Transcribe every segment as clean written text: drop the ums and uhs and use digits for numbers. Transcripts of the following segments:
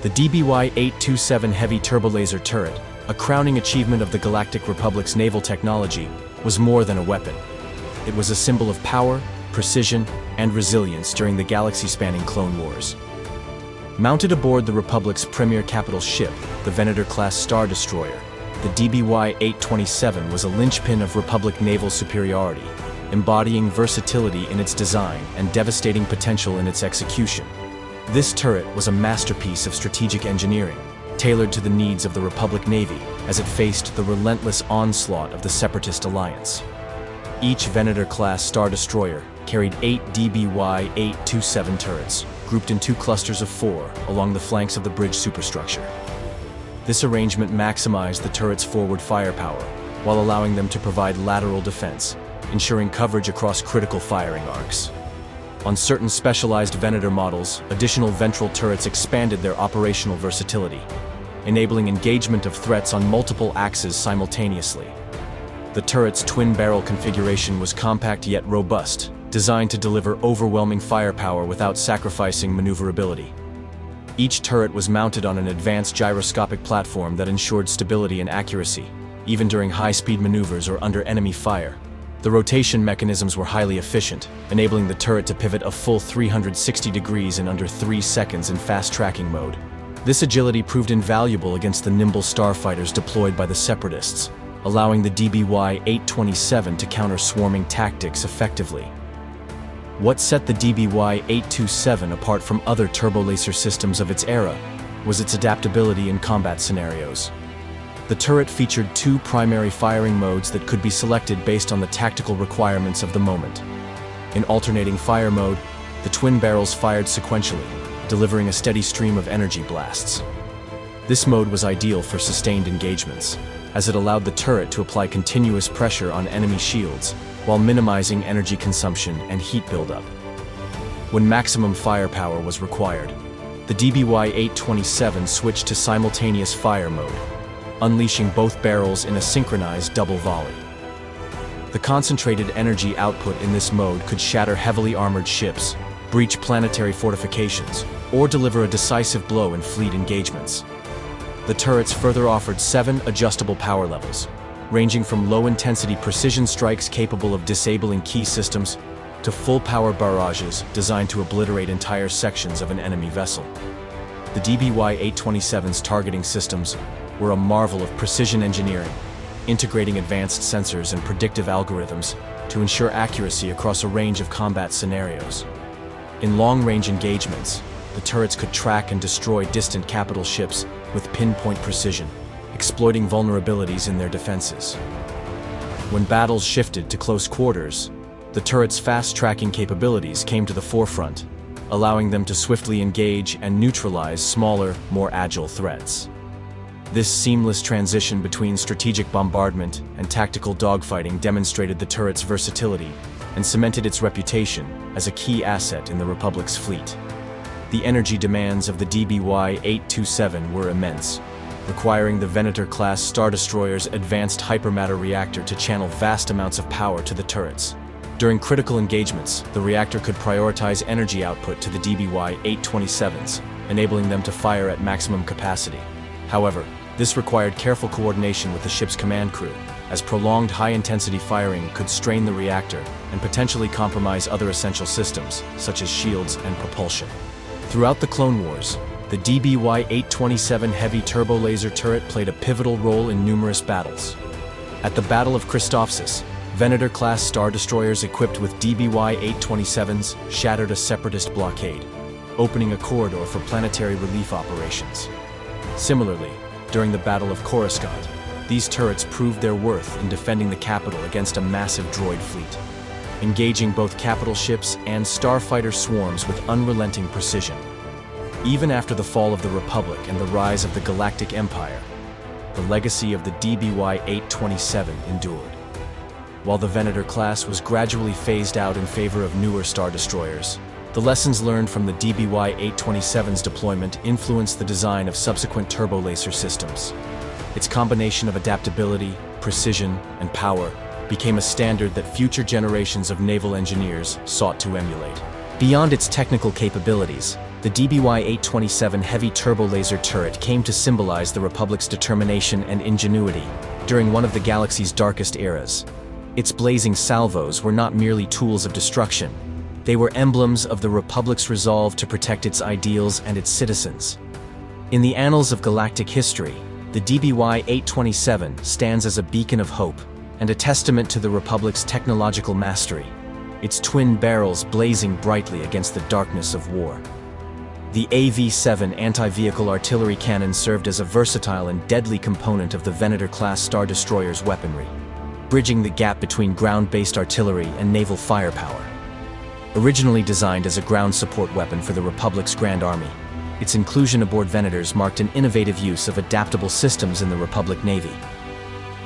The DBY-827 heavy turbolaser turret, a crowning achievement of the Galactic Republic's naval technology, was more than a weapon. It was a symbol of power, precision, and resilience during the galaxy-spanning Clone Wars. Mounted aboard the Republic's premier capital ship, the Venator-class Star Destroyer, the DBY-827 was a linchpin of Republic naval superiority, embodying versatility in its design and devastating potential in its execution. This turret was a masterpiece of strategic engineering, tailored to the needs of the Republic Navy as it faced the relentless onslaught of the Separatist alliance. Each Venator-class Star Destroyer carried 8 DBY-827 turrets, grouped in 2 clusters of 4 along the flanks of the bridge superstructure. This arrangement maximized the turret's forward firepower, while allowing them to provide lateral defense, ensuring coverage across critical firing arcs. On certain specialized Venator models, additional ventral turrets expanded their operational versatility, enabling engagement of threats on multiple axes simultaneously. The turret's twin-barrel configuration was compact yet robust, designed to deliver overwhelming firepower without sacrificing maneuverability. Each turret was mounted on an advanced gyroscopic platform that ensured stability and accuracy, even during high-speed maneuvers or under enemy fire. The rotation mechanisms were highly efficient, enabling the turret to pivot a full 360 degrees in under 3 seconds in fast-tracking mode. This agility proved invaluable against the nimble starfighters deployed by the Separatists, allowing the DBY-827 to counter swarming tactics effectively. What set the DBY-827 apart from other turbolaser systems of its era was its adaptability in combat scenarios. The turret featured 2 primary firing modes that could be selected based on the tactical requirements of the moment. In alternating fire mode, the twin barrels fired sequentially, delivering a steady stream of energy blasts. This mode was ideal for sustained engagements, as it allowed the turret to apply continuous pressure on enemy shields, while minimizing energy consumption and heat buildup. When maximum firepower was required, the DBY-827 switched to simultaneous fire mode, unleashing both barrels in a synchronized double volley. The concentrated energy output in this mode could shatter heavily armored ships, breach planetary fortifications, or deliver a decisive blow in fleet engagements. The turrets further offered 7 adjustable power levels, ranging from low-intensity precision strikes capable of disabling key systems to full-power barrages designed to obliterate entire sections of an enemy vessel. The DBY-827's targeting systems were a marvel of precision engineering, integrating advanced sensors and predictive algorithms to ensure accuracy across a range of combat scenarios. In long-range engagements, the turrets could track and destroy distant capital ships with pinpoint precision, exploiting vulnerabilities in their defenses. When battles shifted to close quarters, the turret's fast-tracking capabilities came to the forefront, allowing them to swiftly engage and neutralize smaller, more agile threats. This seamless transition between strategic bombardment and tactical dogfighting demonstrated the turret's versatility and cemented its reputation as a key asset in the Republic's fleet. The energy demands of the DBY-827 were immense, requiring the Venator-class Star Destroyer's advanced hypermatter reactor to channel vast amounts of power to the turrets. During critical engagements, the reactor could prioritize energy output to the DBY-827s, enabling them to fire at maximum capacity. However, this required careful coordination with the ship's command crew, as prolonged high-intensity firing could strain the reactor and potentially compromise other essential systems, such as shields and propulsion. Throughout the Clone Wars, the DBY-827 heavy turbo-laser turret played a pivotal role in numerous battles. At the Battle of Christophsis, Venator-class Star Destroyers equipped with DBY-827s shattered a Separatist blockade, opening a corridor for planetary relief operations. Similarly, during the Battle of Coruscant, these turrets proved their worth in defending the capital against a massive droid fleet, engaging both capital ships and starfighter swarms with unrelenting precision. Even after the fall of the Republic and the rise of the Galactic Empire, the legacy of the DBY-827 endured. While the Venator class was gradually phased out in favor of newer Star Destroyers, the lessons learned from the DBY-827's deployment influenced the design of subsequent turbolaser systems. Its combination of adaptability, precision, and power became a standard that future generations of naval engineers sought to emulate. Beyond its technical capabilities, The DBY-827 heavy turbo laser turret came to symbolize the Republic's determination and ingenuity during one of the galaxy's darkest eras. Its blazing salvos were not merely tools of destruction. They were emblems of the Republic's resolve to protect its ideals and its citizens. In the annals of galactic history, the DBY-827 stands as a beacon of hope and a testament to the Republic's technological mastery, its twin barrels blazing brightly against the darkness of war. The AV-7 anti-vehicle artillery cannon served as a versatile and deadly component of the Venator-class Star Destroyer's weaponry, bridging the gap between ground-based artillery and naval firepower. Originally designed as a ground support weapon for the Republic's Grand Army, its inclusion aboard Venators marked an innovative use of adaptable systems in the Republic Navy.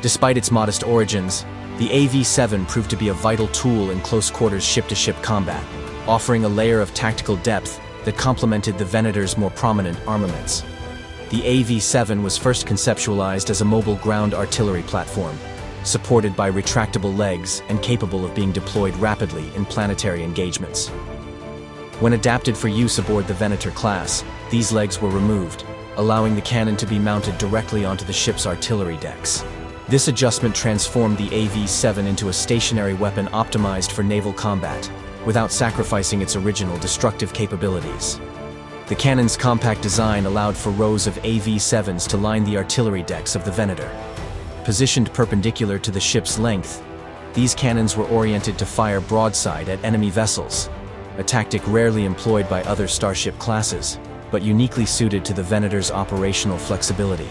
Despite its modest origins, the AV-7 proved to be a vital tool in close-quarters ship-to-ship combat, offering a layer of tactical depth that complemented the Venator's more prominent armaments. The AV-7 was first conceptualized as a mobile ground artillery platform, supported by retractable legs and capable of being deployed rapidly in planetary engagements. When adapted for use aboard the Venator class, these legs were removed, allowing the cannon to be mounted directly onto the ship's artillery decks. This adjustment transformed the AV-7 into a stationary weapon optimized for naval combat, without sacrificing its original destructive capabilities. The cannon's compact design allowed for rows of AV-7s to line the artillery decks of the Venator. Positioned perpendicular to the ship's length, these cannons were oriented to fire broadside at enemy vessels, a tactic rarely employed by other starship classes, but uniquely suited to the Venator's operational flexibility.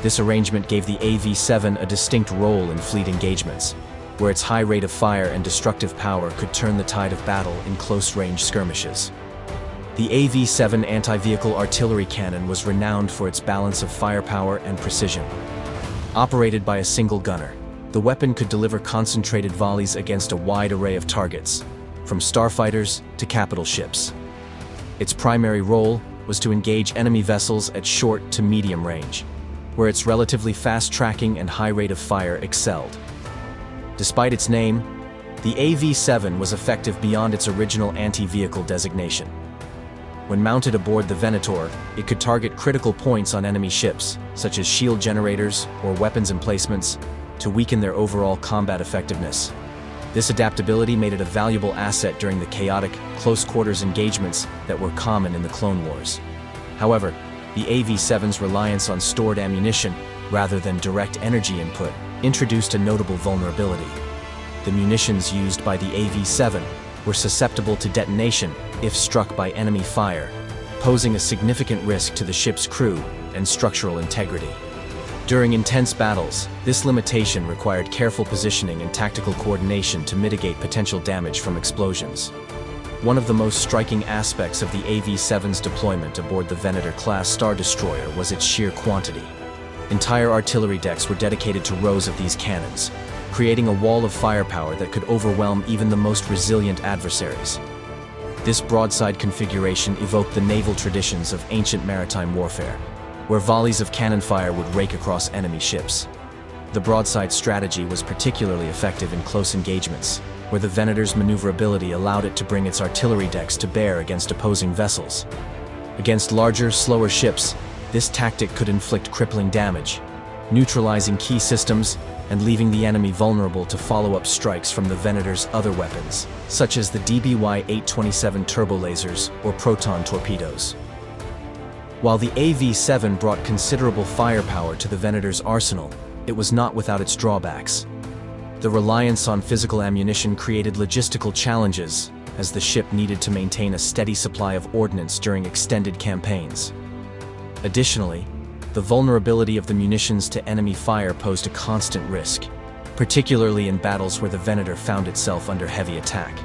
This arrangement gave the AV-7 a distinct role in fleet engagements, where its high rate of fire and destructive power could turn the tide of battle in close-range skirmishes. The AV-7 anti-vehicle artillery cannon was renowned for its balance of firepower and precision. Operated by a single gunner, the weapon could deliver concentrated volleys against a wide array of targets, from starfighters to capital ships. Its primary role was to engage enemy vessels at short to medium range, where its relatively fast tracking and high rate of fire excelled. Despite its name, the AV-7 was effective beyond its original anti-vehicle designation. When mounted aboard the Venator, it could target critical points on enemy ships, such as shield generators or weapons emplacements, to weaken their overall combat effectiveness. This adaptability made it a valuable asset during the chaotic, close-quarters engagements that were common in the Clone Wars. However, the AV-7's reliance on stored ammunition, rather than direct energy input, introduced a notable vulnerability. The munitions used by the AV-7 were susceptible to detonation if struck by enemy fire, posing a significant risk to the ship's crew and structural integrity. During intense battles, this limitation required careful positioning and tactical coordination to mitigate potential damage from explosions. One of the most striking aspects of the AV-7's deployment aboard the Venator-class Star Destroyer was its sheer quantity. Entire artillery decks were dedicated to rows of these cannons, creating a wall of firepower that could overwhelm even the most resilient adversaries. This broadside configuration evoked the naval traditions of ancient maritime warfare, where volleys of cannon fire would rake across enemy ships. The broadside strategy was particularly effective in close engagements, where the Venator's maneuverability allowed it to bring its artillery decks to bear against opposing vessels. Against larger, slower ships, this tactic could inflict crippling damage, neutralizing key systems and leaving the enemy vulnerable to follow-up strikes from the Venator's other weapons, such as the DBY-827 turbo lasers or proton torpedoes. While the AV-7 brought considerable firepower to the Venator's arsenal, it was not without its drawbacks. The reliance on physical ammunition created logistical challenges, as the ship needed to maintain a steady supply of ordnance during extended campaigns. Additionally, the vulnerability of the munitions to enemy fire posed a constant risk, particularly in battles where the Venator found itself under heavy attack.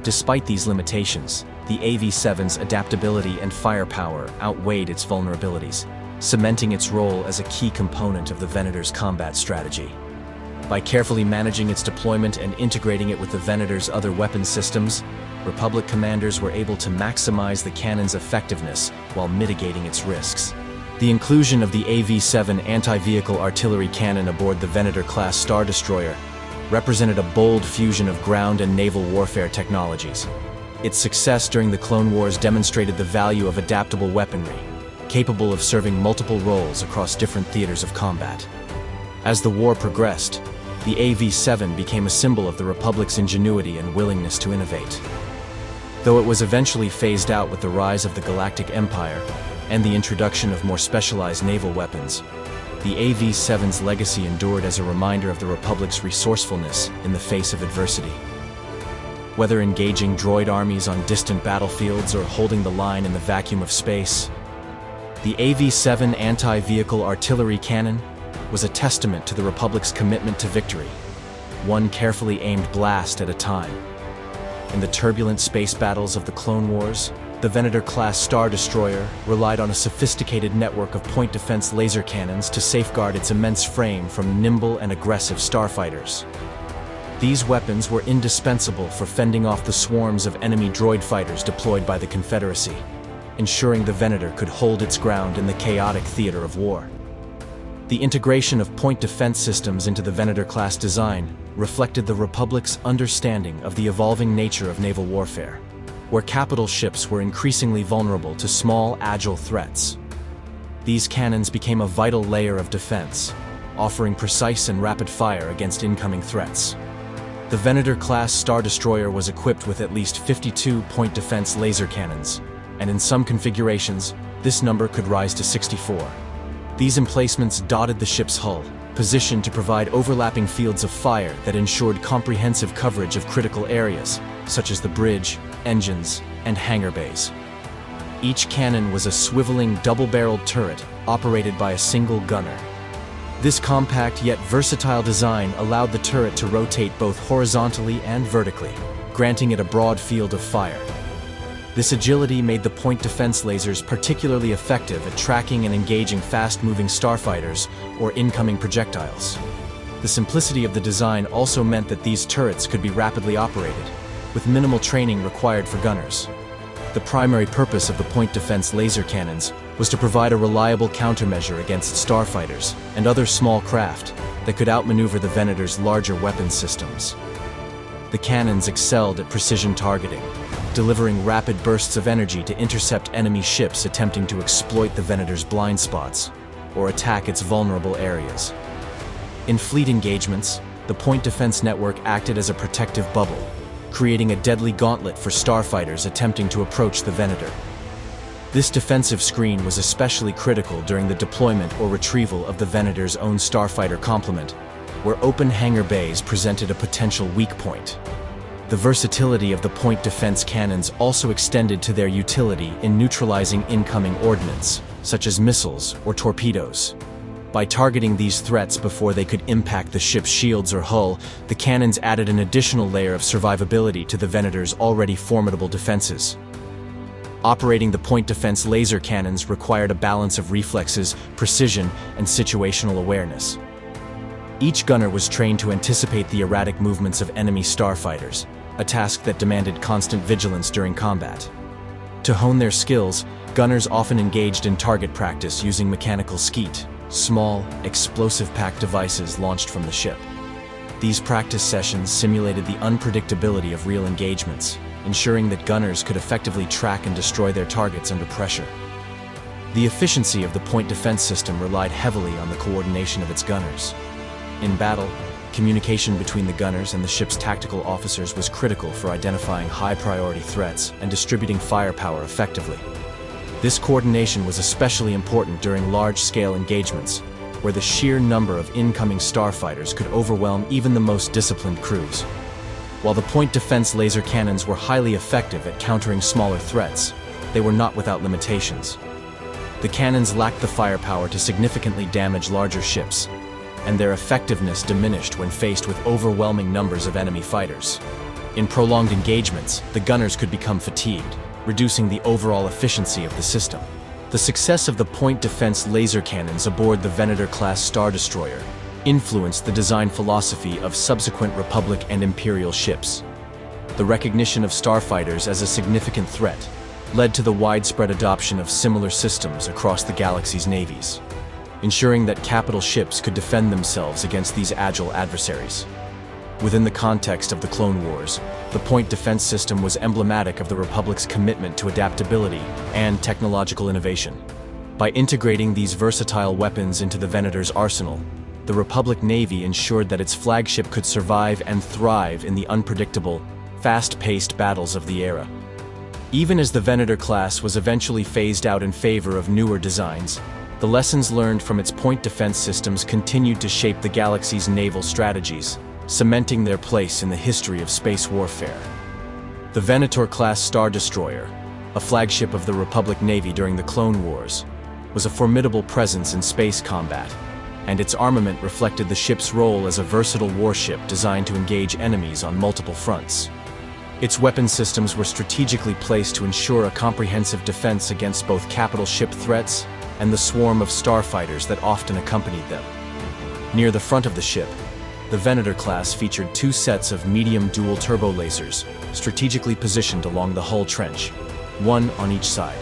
Despite these limitations, the AV-7's adaptability and firepower outweighed its vulnerabilities, cementing its role as a key component of the Venator's combat strategy. By carefully managing its deployment and integrating it with the Venator's other weapon systems, Republic commanders were able to maximize the cannon's effectiveness while mitigating its risks. The inclusion of the AV-7 anti-vehicle artillery cannon aboard the Venator-class Star Destroyer represented a bold fusion of ground and naval warfare technologies. Its success during the Clone Wars demonstrated the value of adaptable weaponry, capable of serving multiple roles across different theaters of combat. As the war progressed, the AV-7 became a symbol of the Republic's ingenuity and willingness to innovate. Though it was eventually phased out with the rise of the Galactic Empire and the introduction of more specialized naval weapons, the AV-7's legacy endured as a reminder of the Republic's resourcefulness in the face of adversity. Whether engaging droid armies on distant battlefields or holding the line in the vacuum of space, the AV-7 anti-vehicle artillery cannon was a testament to the Republic's commitment to victory, one carefully aimed blast at a time. In the turbulent space battles of the Clone Wars, the Venator-class Star Destroyer relied on a sophisticated network of point defense laser cannons to safeguard its immense frame from nimble and aggressive starfighters. These weapons were indispensable for fending off the swarms of enemy droid fighters deployed by the Confederacy, ensuring the Venator could hold its ground in the chaotic theater of war. The integration of point defense systems into the Venator-class design reflected the Republic's understanding of the evolving nature of naval warfare, where capital ships were increasingly vulnerable to small, agile threats. These cannons became a vital layer of defense, offering precise and rapid fire against incoming threats. The Venator-class Star Destroyer was equipped with at least 52 point defense laser cannons, and in some configurations, this number could rise to 64. These emplacements dotted the ship's hull, positioned to provide overlapping fields of fire that ensured comprehensive coverage of critical areas, such as the bridge, engines, and hangar bays. Each cannon was a swiveling double-barreled turret operated by a single gunner. This compact yet versatile design allowed the turret to rotate both horizontally and vertically, granting it a broad field of fire. This agility made the point defense lasers particularly effective at tracking and engaging fast-moving starfighters or incoming projectiles. The simplicity of the design also meant that these turrets could be rapidly operated, with minimal training required for gunners. The primary purpose of the point defense laser cannons was to provide a reliable countermeasure against starfighters and other small craft that could outmaneuver the Venator's larger weapons systems. The cannons excelled at precision targeting, delivering rapid bursts of energy to intercept enemy ships attempting to exploit the Venator's blind spots or attack its vulnerable areas. In fleet engagements, the point defense network acted as a protective bubble, creating a deadly gauntlet for starfighters attempting to approach the Venator. This defensive screen was especially critical during the deployment or retrieval of the Venator's own starfighter complement, where open hangar bays presented a potential weak point. The versatility of the point defense cannons also extended to their utility in neutralizing incoming ordnance, such as missiles or torpedoes. By targeting these threats before they could impact the ship's shields or hull, the cannons added an additional layer of survivability to the Venator's already formidable defenses. Operating the point defense laser cannons required a balance of reflexes, precision, and situational awareness. Each gunner was trained to anticipate the erratic movements of enemy starfighters, a task that demanded constant vigilance during combat. To hone their skills, gunners often engaged in target practice using mechanical skeet, small, explosive-packed devices launched from the ship. These practice sessions simulated the unpredictability of real engagements, ensuring that gunners could effectively track and destroy their targets under pressure. The efficiency of the point defense system relied heavily on the coordination of its gunners. In battle, communication between the gunners and the ship's tactical officers was critical for identifying high-priority threats and distributing firepower effectively. This coordination was especially important during large-scale engagements, where the sheer number of incoming starfighters could overwhelm even the most disciplined crews. While the point defense laser cannons were highly effective at countering smaller threats, they were not without limitations. The cannons lacked the firepower to significantly damage larger ships, and their effectiveness diminished when faced with overwhelming numbers of enemy fighters. In prolonged engagements, the gunners could become fatigued, reducing the overall efficiency of the system. The success of the point defense laser cannons aboard the Venator-class Star Destroyer influenced the design philosophy of subsequent Republic and Imperial ships. The recognition of starfighters as a significant threat led to the widespread adoption of similar systems across the galaxy's navies, ensuring that capital ships could defend themselves against these agile adversaries. Within the context of the Clone Wars, the point defense system was emblematic of the Republic's commitment to adaptability and technological innovation. By integrating these versatile weapons into the Venator's arsenal, the Republic Navy ensured that its flagship could survive and thrive in the unpredictable, fast-paced battles of the era. Even as the Venator class was eventually phased out in favor of newer designs, the lessons learned from its point defense systems continued to shape the galaxy's naval strategies, cementing their place in the history of space warfare. The Venator-class Star Destroyer, a flagship of the Republic Navy during the Clone Wars, was a formidable presence in space combat, and its armament reflected the ship's role as a versatile warship designed to engage enemies on multiple fronts. Its weapon systems were strategically placed to ensure a comprehensive defense against both capital ship threats and the swarm of starfighters that often accompanied them. Near the front of the ship, the Venator class featured two sets of medium dual turbo lasers, strategically positioned along the hull trench, one on each side.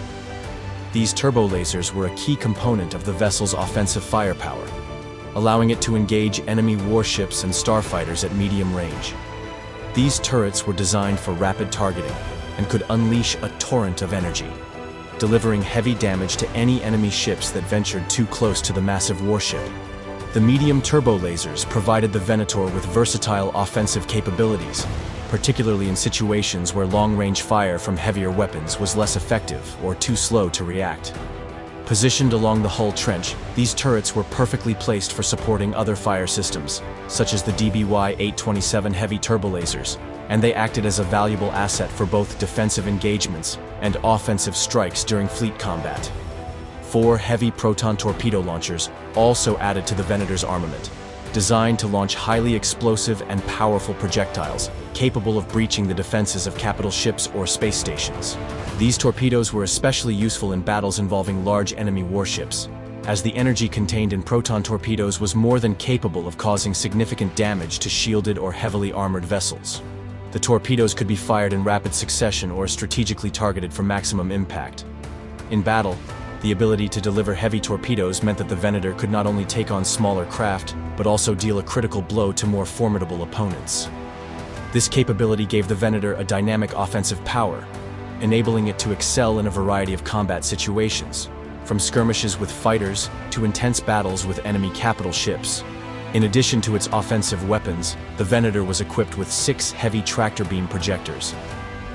These turbo lasers were a key component of the vessel's offensive firepower, allowing it to engage enemy warships and starfighters at medium range. These turrets were designed for rapid targeting and could unleash a torrent of energy, delivering heavy damage to any enemy ships that ventured too close to the massive warship. The medium turbo lasers provided the Venator with versatile offensive capabilities, particularly in situations where long-range fire from heavier weapons was less effective or too slow to react. Positioned along the hull trench, these turrets were perfectly placed for supporting other fire systems, such as the DBY-827 heavy turbolasers, and they acted as a valuable asset for both defensive engagements and offensive strikes during fleet combat. 4 heavy proton torpedo launchers also added to the Venator's armament, designed to launch highly explosive and powerful projectiles capable of breaching the defenses of capital ships or space stations. These torpedoes were especially useful in battles involving large enemy warships, as the energy contained in proton torpedoes was more than capable of causing significant damage to shielded or heavily armored vessels. The torpedoes could be fired in rapid succession or strategically targeted for maximum impact. In battle, the ability to deliver heavy torpedoes meant that the Venator could not only take on smaller craft, but also deal a critical blow to more formidable opponents. This capability gave the Venator a dynamic offensive power, enabling it to excel in a variety of combat situations, from skirmishes with fighters to intense battles with enemy capital ships. In addition to its offensive weapons, the Venator was equipped with 6 heavy tractor beam projectors.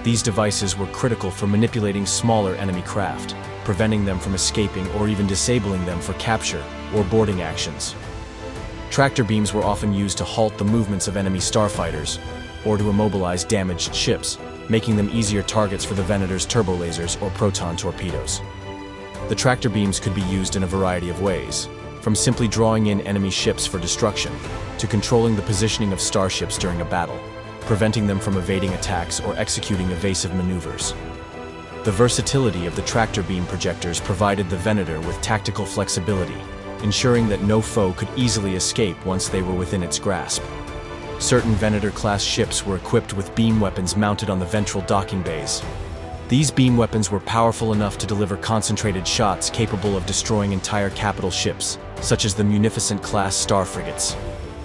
These devices were critical for manipulating smaller enemy craft, preventing them from escaping or even disabling them for capture or boarding actions. Tractor beams were often used to halt the movements of enemy starfighters or to immobilize damaged ships, making them easier targets for the Venator's turbolasers or proton torpedoes. The tractor beams could be used in a variety of ways, from simply drawing in enemy ships for destruction to controlling the positioning of starships during a battle, preventing them from evading attacks or executing evasive maneuvers. The versatility of the tractor beam projectors provided the Venator with tactical flexibility, ensuring that no foe could easily escape once they were within its grasp. Certain Venator-class ships were equipped with beam weapons mounted on the ventral docking bays. These beam weapons were powerful enough to deliver concentrated shots capable of destroying entire capital ships, such as the Munificent-class Star frigates.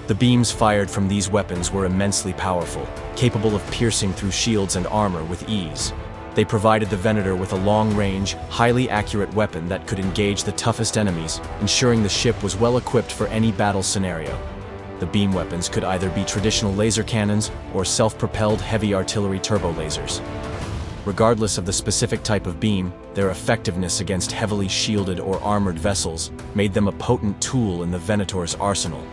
The beams fired from these weapons were immensely powerful, capable of piercing through shields and armor with ease. They provided the Venator with a long-range, highly accurate weapon that could engage the toughest enemies, ensuring the ship was well equipped for any battle scenario. The beam weapons could either be traditional laser cannons or self-propelled heavy artillery turbo lasers. Regardless of the specific type of beam, their effectiveness against heavily shielded or armored vessels made them a potent tool in the Venator's arsenal.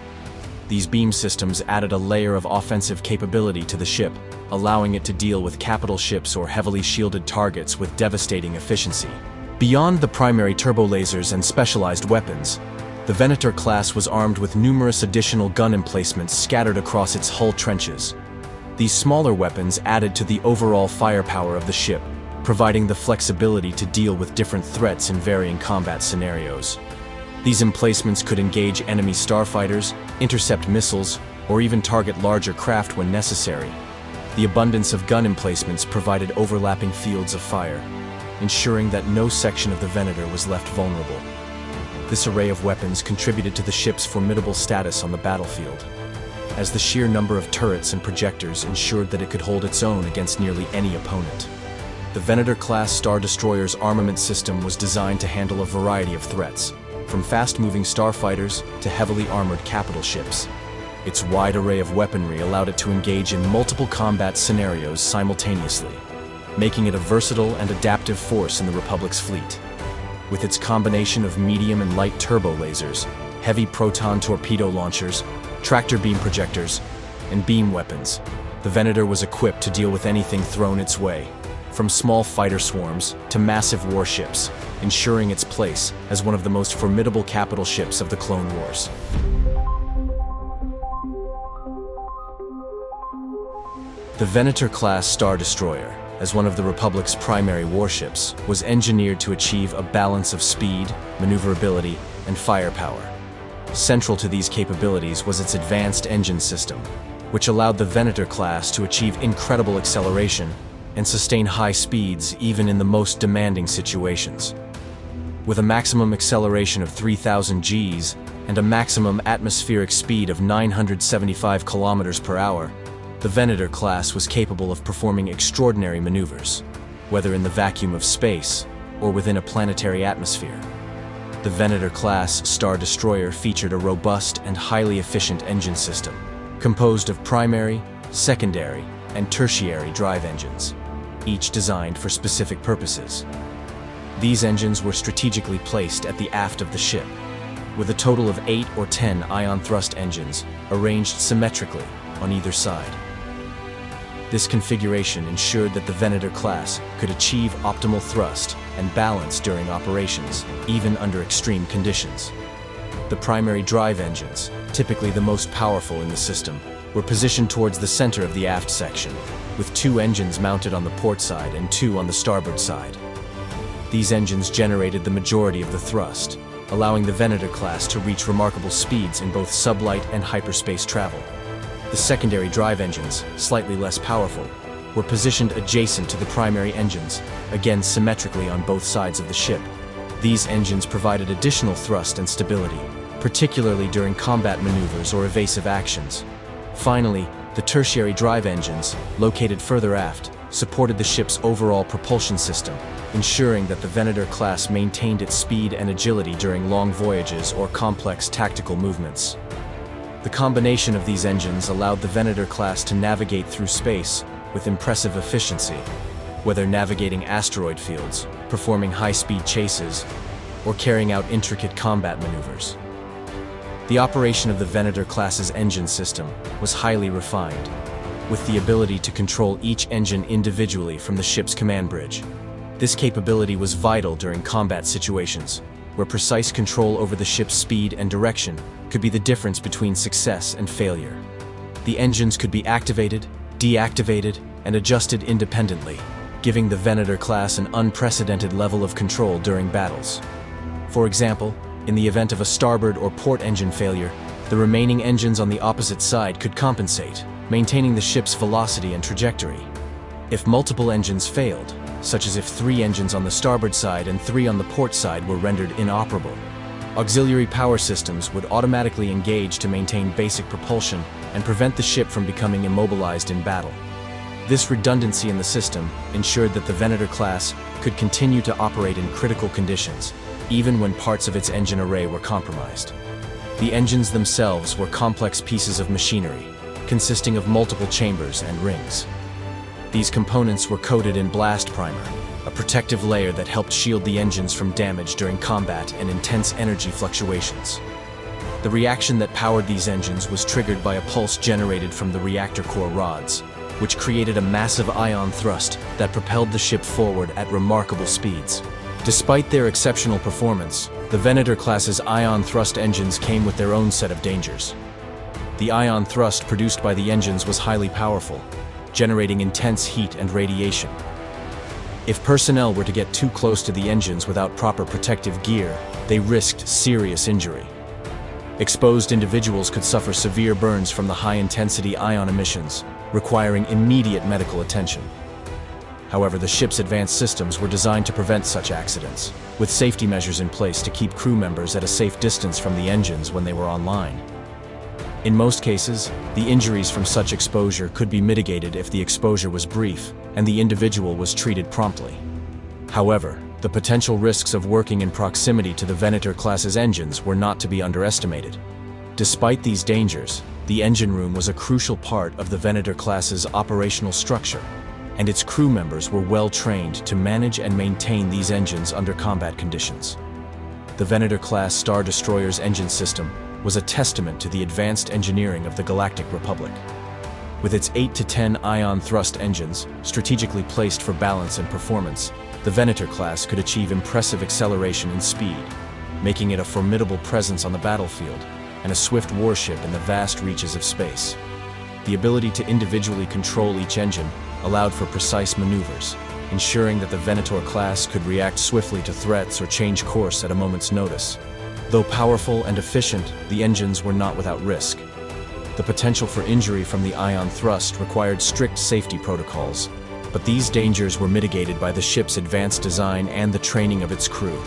These beam systems added a layer of offensive capability to the ship, allowing it to deal with capital ships or heavily shielded targets with devastating efficiency. Beyond the primary turbo lasers and specialized weapons, the Venator class was armed with numerous additional gun emplacements scattered across its hull trenches. These smaller weapons added to the overall firepower of the ship, providing the flexibility to deal with different threats in varying combat scenarios. These emplacements could engage enemy starfighters, intercept missiles, or even target larger craft when necessary. The abundance of gun emplacements provided overlapping fields of fire, ensuring that no section of the Venator was left vulnerable. This array of weapons contributed to the ship's formidable status on the battlefield. as the sheer number of turrets and projectors ensured that it could hold its own against nearly any opponent. The Venator-class Star Destroyer's armament system was designed to handle a variety of threats, from fast-moving starfighters to heavily armored capital ships. Its wide array of weaponry allowed it to engage in multiple combat scenarios simultaneously, making it a versatile and adaptive force in the Republic's fleet. With its combination of medium and light turbo lasers, heavy proton torpedo launchers, tractor beam projectors, and beam weapons, the Venator was equipped to deal with anything thrown its way, from small fighter swarms to massive warships, ensuring its place as one of the most formidable capital ships of the Clone Wars. The Venator-class Star Destroyer, as one of the Republic's primary warships, was engineered to achieve a balance of speed, maneuverability, and firepower. Central to these capabilities was its advanced engine system, which allowed the Venator class to achieve incredible acceleration and sustain high speeds even in the most demanding situations. With a maximum acceleration of 3,000 Gs and a maximum atmospheric speed of 975 km per hour, the Venator class was capable of performing extraordinary maneuvers, whether in the vacuum of space or within a planetary atmosphere. The Venator-class Star Destroyer featured a robust and highly efficient engine system, composed of primary, secondary, and tertiary drive engines, each designed for specific purposes. These engines were strategically placed at the aft of the ship, with a total of 8 or 10 ion thrust engines arranged symmetrically on either side. This configuration ensured that the Venator class could achieve optimal thrust and balance during operations, even under extreme conditions. The primary drive engines, typically the most powerful in the system, were positioned towards the center of the aft section, with 2 engines mounted on the port side and 2 on the starboard side. These engines generated the majority of the thrust, allowing the Venator class to reach remarkable speeds in both sublight and hyperspace travel. The secondary drive engines, slightly less powerful, were positioned adjacent to the primary engines, again symmetrically on both sides of the ship. These engines provided additional thrust and stability, particularly during combat maneuvers or evasive actions. Finally, the tertiary drive engines, located further aft, supported the ship's overall propulsion system, ensuring that the Venator class maintained its speed and agility during long voyages or complex tactical movements. The combination of these engines allowed the Venator class to navigate through space with impressive efficiency, whether navigating asteroid fields, performing high-speed chases, or carrying out intricate combat maneuvers. The operation of the Venator class's engine system was highly refined, with the ability to control each engine individually from the ship's command bridge. This capability was vital during combat situations, where precise control over the ship's speed and direction could be the difference between success and failure. The engines could be activated, deactivated, and adjusted independently, giving the Venator class an unprecedented level of control during battles. For example, in the event of a starboard or port engine failure, the remaining engines on the opposite side could compensate, maintaining the ship's velocity and trajectory. If multiple engines failed, such as if 3 engines on the starboard side and 3 on the port side were rendered inoperable, auxiliary power systems would automatically engage to maintain basic propulsion and prevent the ship from becoming immobilized in battle. This redundancy in the system ensured that the Venator class could continue to operate in critical conditions, even when parts of its engine array were compromised. The engines themselves were complex pieces of machinery, consisting of multiple chambers and rings. These components were coated in blast primer, a protective layer that helped shield the engines from damage during combat and intense energy fluctuations. The reaction that powered these engines was triggered by a pulse generated from the reactor core rods, which created a massive ion thrust that propelled the ship forward at remarkable speeds. Despite their exceptional performance, the Venator class's ion thrust engines came with their own set of dangers. The ion thrust produced by the engines was highly powerful, generating intense heat and radiation. If personnel were to get too close to the engines without proper protective gear, they risked serious injury. Exposed individuals could suffer severe burns from the high-intensity ion emissions, requiring immediate medical attention. However, the ship's advanced systems were designed to prevent such accidents, with safety measures in place to keep crew members at a safe distance from the engines when they were online. In most cases, the injuries from such exposure could be mitigated if the exposure was brief and the individual was treated promptly. However, the potential risks of working in proximity to the Venator-class's engines were not to be underestimated. Despite these dangers, the engine room was a crucial part of the Venator-class's operational structure, and its crew members were well trained to manage and maintain these engines under combat conditions. The Venator-class Star Destroyer's engine system was a testament to the advanced engineering of the Galactic Republic. With its 8 to 10 ion thrust engines, strategically placed for balance and performance, the Venator-class could achieve impressive acceleration and speed, making it a formidable presence on the battlefield and a swift warship in the vast reaches of space. The ability to individually control each engine allowed for precise maneuvers, ensuring that the Venator-class could react swiftly to threats or change course at a moment's notice. Though powerful and efficient, the engines were not without risk. The potential for injury from the ion thrust required strict safety protocols, but these dangers were mitigated by the ship's advanced design and the training of its crew.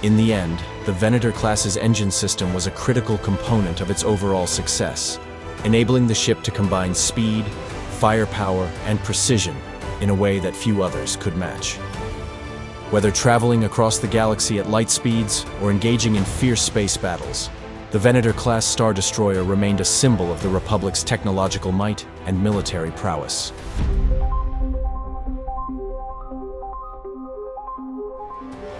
In the end, the Venator-class's engine system was a critical component of its overall success, enabling the ship to combine speed, firepower, and precision in a way that few others could match. Whether traveling across the galaxy at light speeds or engaging in fierce space battles, the Venator-class Star Destroyer remained a symbol of the Republic's technological might and military prowess.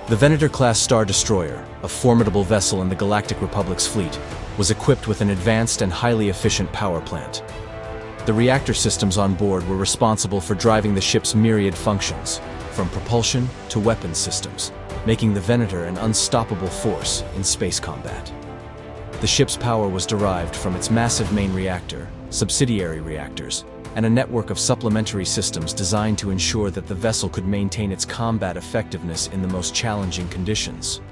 The Venator-class Star Destroyer, a formidable vessel in the Galactic Republic's fleet, was equipped with an advanced and highly efficient power plant. The reactor systems on board were responsible for driving the ship's myriad functions, from propulsion to weapons systems, making the Venator an unstoppable force in space combat. The ship's power was derived from its massive main reactor, subsidiary reactors, and a network of supplementary systems designed to ensure that the vessel could maintain its combat effectiveness in the most challenging conditions.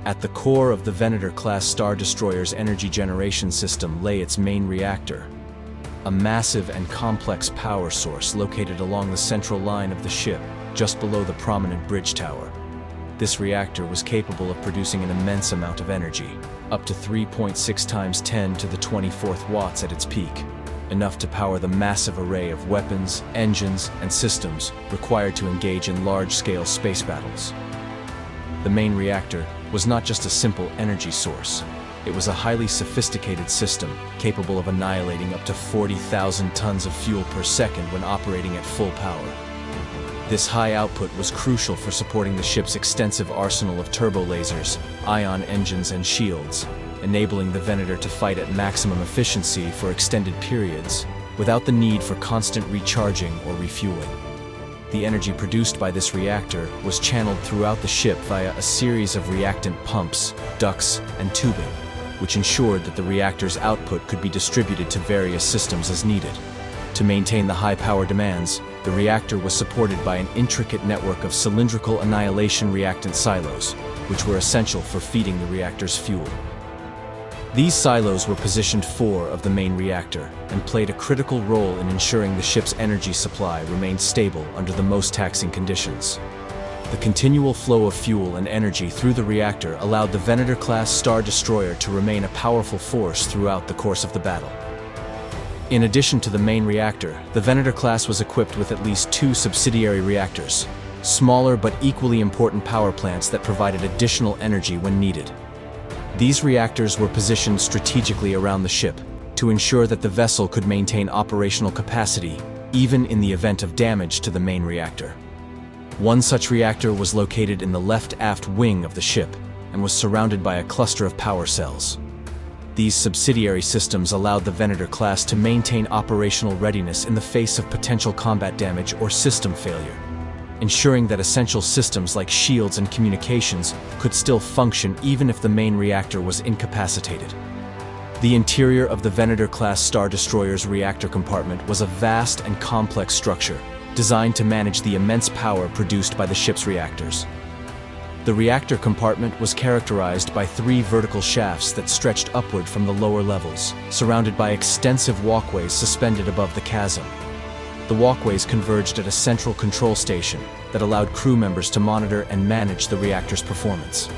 At the core of the Venator-class Star Destroyer's energy generation system lay its main reactor, a massive and complex power source located along the central line of the ship, just below the prominent bridge tower. This reactor was capable of producing an immense amount of energy, up to 3.6 times 10 to the 24th watts at its peak, enough to power the massive array of weapons, engines, and systems required to engage in large-scale space battles. The main reactor was not just a simple energy source. It was a highly sophisticated system capable of annihilating up to 40,000 tons of fuel per second when operating at full power. This high output was crucial for supporting the ship's extensive arsenal of turbo lasers, ion engines, and shields, enabling the Venator to fight at maximum efficiency for extended periods, without the need for constant recharging or refueling. The energy produced by this reactor was channeled throughout the ship via a series of reactant pumps, ducts, and tubing, which ensured that the reactor's output could be distributed to various systems as needed. To maintain the high power demands, the reactor was supported by an intricate network of cylindrical annihilation reactant silos, which were essential for feeding the reactor's fuel. These silos were positioned fore of the main reactor and played a critical role in ensuring the ship's energy supply remained stable under the most taxing conditions. The continual flow of fuel and energy through the reactor allowed the Venator-class Star Destroyer to remain a powerful force throughout the course of the battle. In addition to the main reactor, the Venator-class was equipped with at least 2 subsidiary reactors, smaller but equally important power plants that provided additional energy when needed. These reactors were positioned strategically around the ship to ensure that the vessel could maintain operational capacity even in the event of damage to the main reactor. One such reactor was located in the left-aft wing of the ship and was surrounded by a cluster of power cells. These subsidiary systems allowed the Venator-class to maintain operational readiness in the face of potential combat damage or system failure, ensuring that essential systems like shields and communications could still function even if the main reactor was incapacitated. The interior of the Venator-class Star Destroyer's reactor compartment was a vast and complex structure designed to manage the immense power produced by the ship's reactors. The reactor compartment was characterized by 3 vertical shafts that stretched upward from the lower levels, surrounded by extensive walkways suspended above the chasm. The walkways converged at a central control station that allowed crew members to monitor and manage the reactor's performance.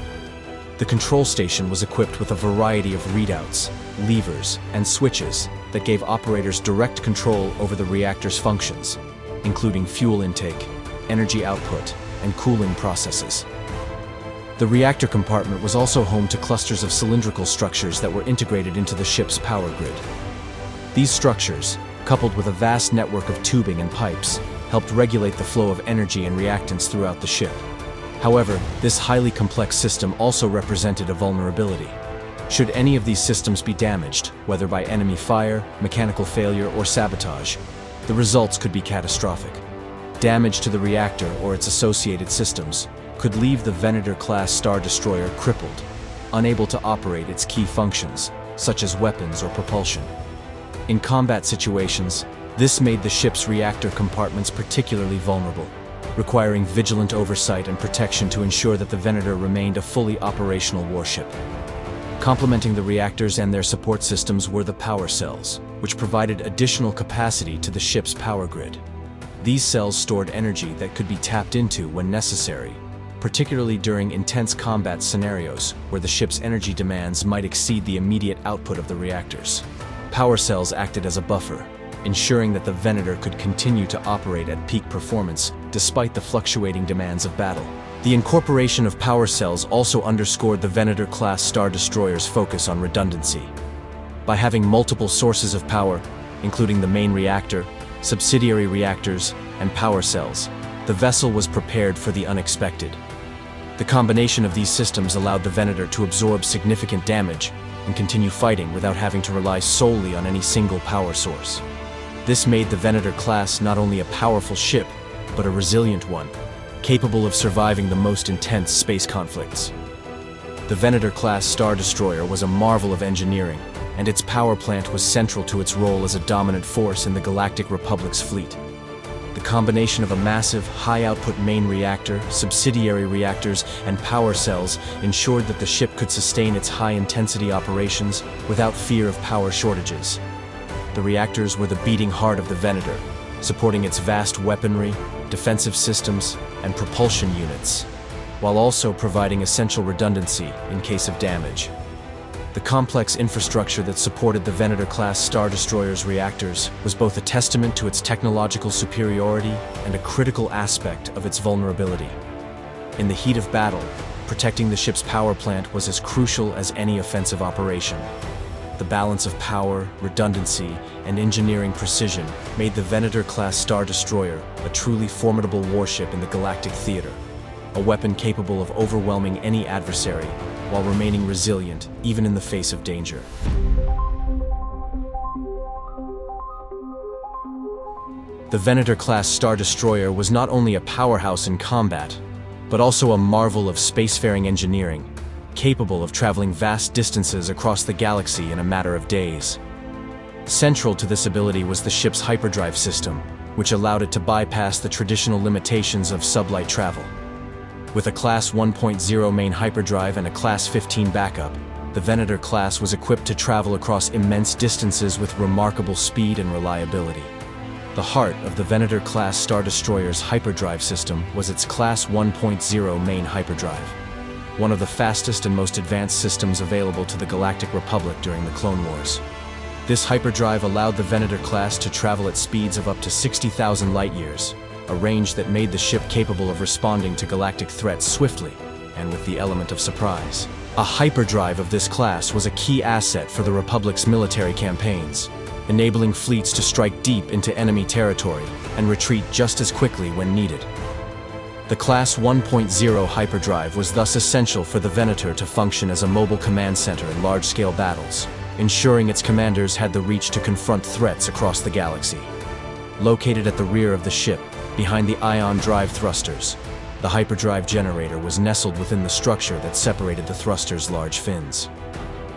The control station was equipped with a variety of readouts, levers, and switches that gave operators direct control over the reactor's functions, including fuel intake, energy output, and cooling processes. The reactor compartment was also home to clusters of cylindrical structures that were integrated into the ship's power grid. These structures, coupled with a vast network of tubing and pipes, helped regulate the flow of energy and reactants throughout the ship. However, this highly complex system also represented a vulnerability. Should any of these systems be damaged, whether by enemy fire, mechanical failure, or sabotage, the results could be catastrophic. Damage to the reactor or its associated systems could leave the Venator-class Star Destroyer crippled, unable to operate its key functions, such as weapons or propulsion. In combat situations, this made the ship's reactor compartments particularly vulnerable, requiring vigilant oversight and protection to ensure that the Venator remained a fully operational warship. Complementing the reactors and their support systems were the power cells, which provided additional capacity to the ship's power grid. These cells stored energy that could be tapped into when necessary, particularly during intense combat scenarios where the ship's energy demands might exceed the immediate output of the reactors. Power cells acted as a buffer, ensuring that the Venator could continue to operate at peak performance despite the fluctuating demands of battle. The incorporation of power cells also underscored the Venator-class Star Destroyer's focus on redundancy. By having multiple sources of power, including the main reactor, subsidiary reactors, and power cells, the vessel was prepared for the unexpected. The combination of these systems allowed the Venator to absorb significant damage and continue fighting without having to rely solely on any single power source. This made the Venator class not only a powerful ship, but a resilient one, capable of surviving the most intense space conflicts. The Venator-class Star Destroyer was a marvel of engineering, and its power plant was central to its role as a dominant force in the Galactic Republic's fleet. The combination of a massive, high-output main reactor, subsidiary reactors, and power cells ensured that the ship could sustain its high-intensity operations without fear of power shortages. The reactors were the beating heart of the Venator, supporting its vast weaponry, defensive systems, and propulsion units, while also providing essential redundancy in case of damage. The complex infrastructure that supported the Venator-class Star Destroyer's reactors was both a testament to its technological superiority and a critical aspect of its vulnerability. In the heat of battle, protecting the ship's power plant was as crucial as any offensive operation. The balance of power, redundancy, and engineering precision made the Venator-class Star Destroyer a truly formidable warship in the galactic theater, a weapon capable of overwhelming any adversary while remaining resilient even in the face of danger. The Venator-class Star Destroyer was not only a powerhouse in combat, but also a marvel of spacefaring engineering, capable of traveling vast distances across the galaxy in a matter of days. Central to this ability was the ship's hyperdrive system, which allowed it to bypass the traditional limitations of sublight travel. With a Class 1.0 main hyperdrive and a Class 15 backup, the Venator class was equipped to travel across immense distances with remarkable speed and reliability. The heart of the Venator-class Star Destroyer's hyperdrive system was its Class 1.0 main hyperdrive, one of the fastest and most advanced systems available to the Galactic Republic during the Clone Wars. This hyperdrive allowed the Venator class to travel at speeds of up to 60,000 light-years, a range that made the ship capable of responding to galactic threats swiftly and with the element of surprise. A hyperdrive of this class was a key asset for the Republic's military campaigns, enabling fleets to strike deep into enemy territory and retreat just as quickly when needed. The Class 1.0 hyperdrive was thus essential for the Venator to function as a mobile command center in large-scale battles, ensuring its commanders had the reach to confront threats across the galaxy. Located at the rear of the ship, behind the ion drive thrusters, the hyperdrive generator was nestled within the structure that separated the thruster's large fins.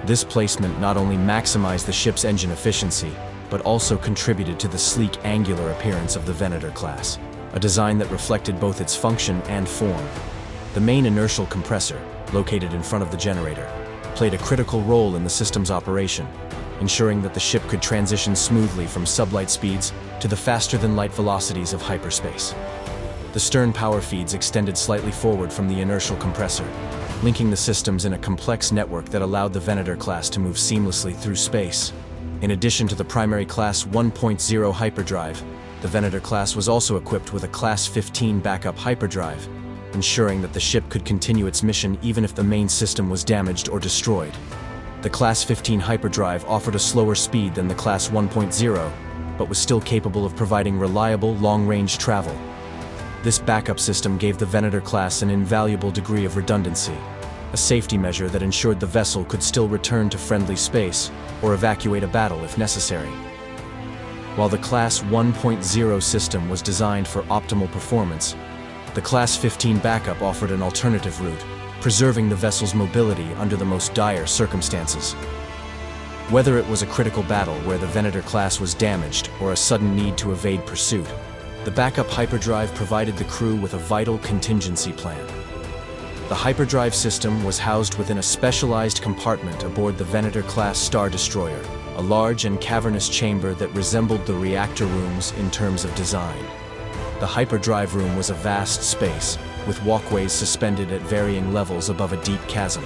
This placement not only maximized the ship's engine efficiency, but also contributed to the sleek angular appearance of the Venator class, a design that reflected both its function and form. The main inertial compressor, located in front of the generator, played a critical role in the system's operation, ensuring that the ship could transition smoothly from sublight speeds to the faster-than-light velocities of hyperspace. The stern power feeds extended slightly forward from the inertial compressor, linking the systems in a complex network that allowed the Venator class to move seamlessly through space. In addition to the primary Class 1.0 hyperdrive, the Venator class was also equipped with a Class 15 backup hyperdrive, ensuring that the ship could continue its mission even if the main system was damaged or destroyed. The Class 15 hyperdrive offered a slower speed than the Class 1.0, but was still capable of providing reliable, long-range travel. This backup system gave the Venator class an invaluable degree of redundancy, a safety measure that ensured the vessel could still return to friendly space or evacuate a battle if necessary. While the Class 1.0 system was designed for optimal performance, the Class 15 backup offered an alternative route, preserving the vessel's mobility under the most dire circumstances. Whether it was a critical battle where the Venator class was damaged or a sudden need to evade pursuit, the backup hyperdrive provided the crew with a vital contingency plan. The hyperdrive system was housed within a specialized compartment aboard the Venator-class Star Destroyer, a large and cavernous chamber that resembled the reactor rooms in terms of design. The hyperdrive room was a vast space, with walkways suspended at varying levels above a deep chasm.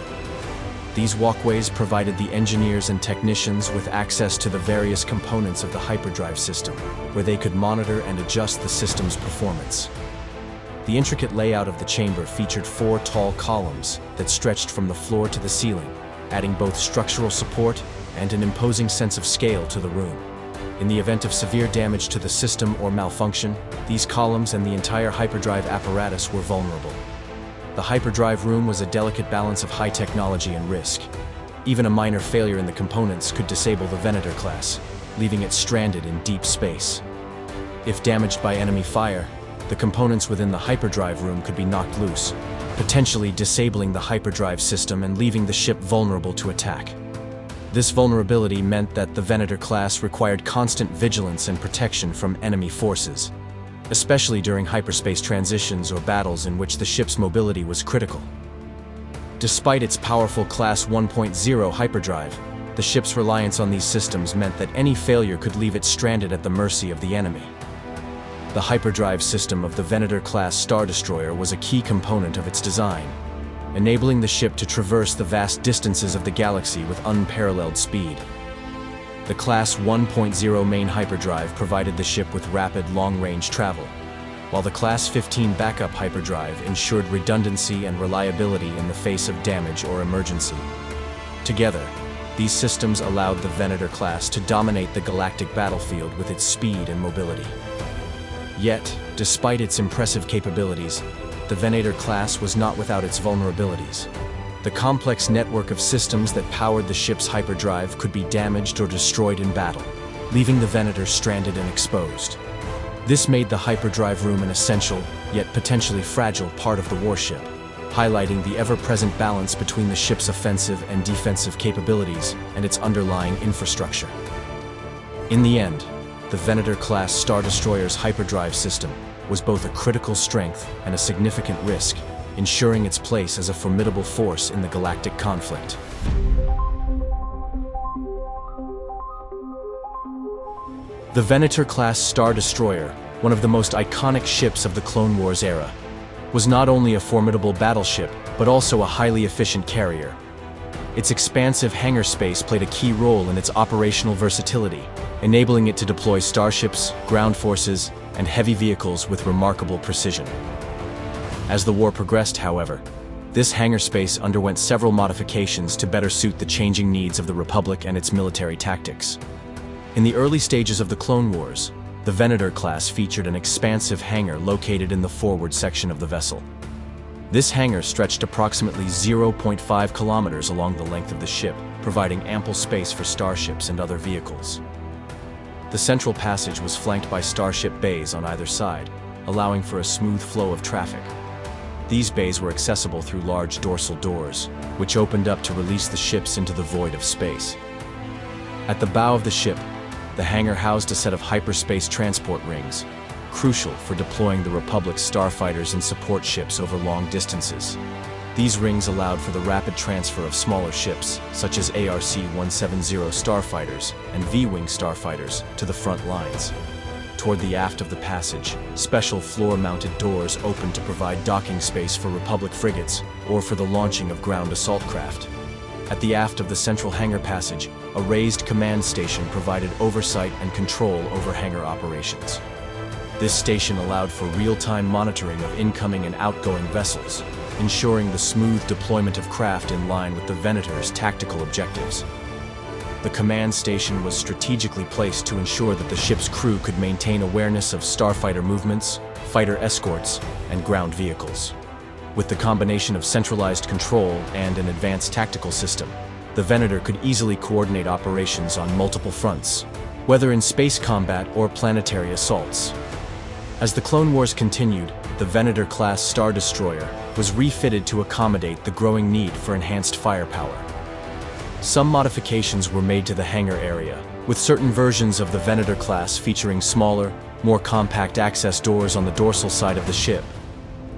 These walkways provided the engineers and technicians with access to the various components of the hyperdrive system, where they could monitor and adjust the system's performance. The intricate layout of the chamber featured 4 tall columns that stretched from the floor to the ceiling, adding both structural support and an imposing sense of scale to the room. In the event of severe damage to the system or malfunction, these columns and the entire hyperdrive apparatus were vulnerable. The hyperdrive room was a delicate balance of high technology and risk. Even a minor failure in the components could disable the Venator class, leaving it stranded in deep space. If damaged by enemy fire, the components within the hyperdrive room could be knocked loose, potentially disabling the hyperdrive system and leaving the ship vulnerable to attack. This vulnerability meant that the Venator class required constant vigilance and protection from enemy forces, especially during hyperspace transitions or battles in which the ship's mobility was critical. Despite its powerful Class 1.0 hyperdrive, the ship's reliance on these systems meant that any failure could leave it stranded at the mercy of the enemy. The hyperdrive system of the Venator-class Star Destroyer was a key component of its design, enabling the ship to traverse the vast distances of the galaxy with unparalleled speed. The Class 1.0 main hyperdrive provided the ship with rapid, long-range travel, while the Class 15 backup hyperdrive ensured redundancy and reliability in the face of damage or emergency. Together, these systems allowed the Venator class to dominate the galactic battlefield with its speed and mobility. Yet, despite its impressive capabilities, the Venator class was not without its vulnerabilities. The complex network of systems that powered the ship's hyperdrive could be damaged or destroyed in battle, leaving the Venator stranded and exposed. This made the hyperdrive room an essential, yet potentially fragile part of the warship, highlighting the ever-present balance between the ship's offensive and defensive capabilities and its underlying infrastructure. In the end, the Venator-class Star Destroyer's hyperdrive system was both a critical strength and a significant risk, ensuring its place as a formidable force in the galactic conflict. The Venator-class Star Destroyer, one of the most iconic ships of the Clone Wars era, was not only a formidable battleship, but also a highly efficient carrier. Its expansive hangar space played a key role in its operational versatility, enabling it to deploy starships, ground forces, and heavy vehicles with remarkable precision. As the war progressed, however, this hangar space underwent several modifications to better suit the changing needs of the Republic and its military tactics. In the early stages of the Clone Wars, the Venator class featured an expansive hangar located in the forward section of the vessel. This hangar stretched approximately 0.5 kilometers along the length of the ship, providing ample space for starships and other vehicles. The central passage was flanked by starship bays on either side, allowing for a smooth flow of traffic. These bays were accessible through large dorsal doors, which opened up to release the ships into the void of space. At the bow of the ship, the hangar housed a set of hyperspace transport rings, crucial for deploying the Republic's starfighters and support ships over long distances. These rings allowed for the rapid transfer of smaller ships, such as ARC-170 starfighters and V-wing starfighters, to the front lines. toward the aft of the passage, special floor-mounted doors opened to provide docking space for Republic frigates or for the launching of ground assault craft. At the aft of the central hangar passage, a raised command station provided oversight and control over hangar operations. This station allowed for real-time monitoring of incoming and outgoing vessels, ensuring the smooth deployment of craft in line with the Venator's tactical objectives. The command station was strategically placed to ensure that the ship's crew could maintain awareness of starfighter movements, fighter escorts, and ground vehicles. With the combination of centralized control and an advanced tactical system, the Venator could easily coordinate operations on multiple fronts, whether in space combat or planetary assaults. As the Clone Wars continued, the Venator-class Star Destroyer was refitted to accommodate the growing need for enhanced firepower. Some modifications were made to the hangar area, with certain versions of the Venator class featuring smaller, more compact access doors on the dorsal side of the ship.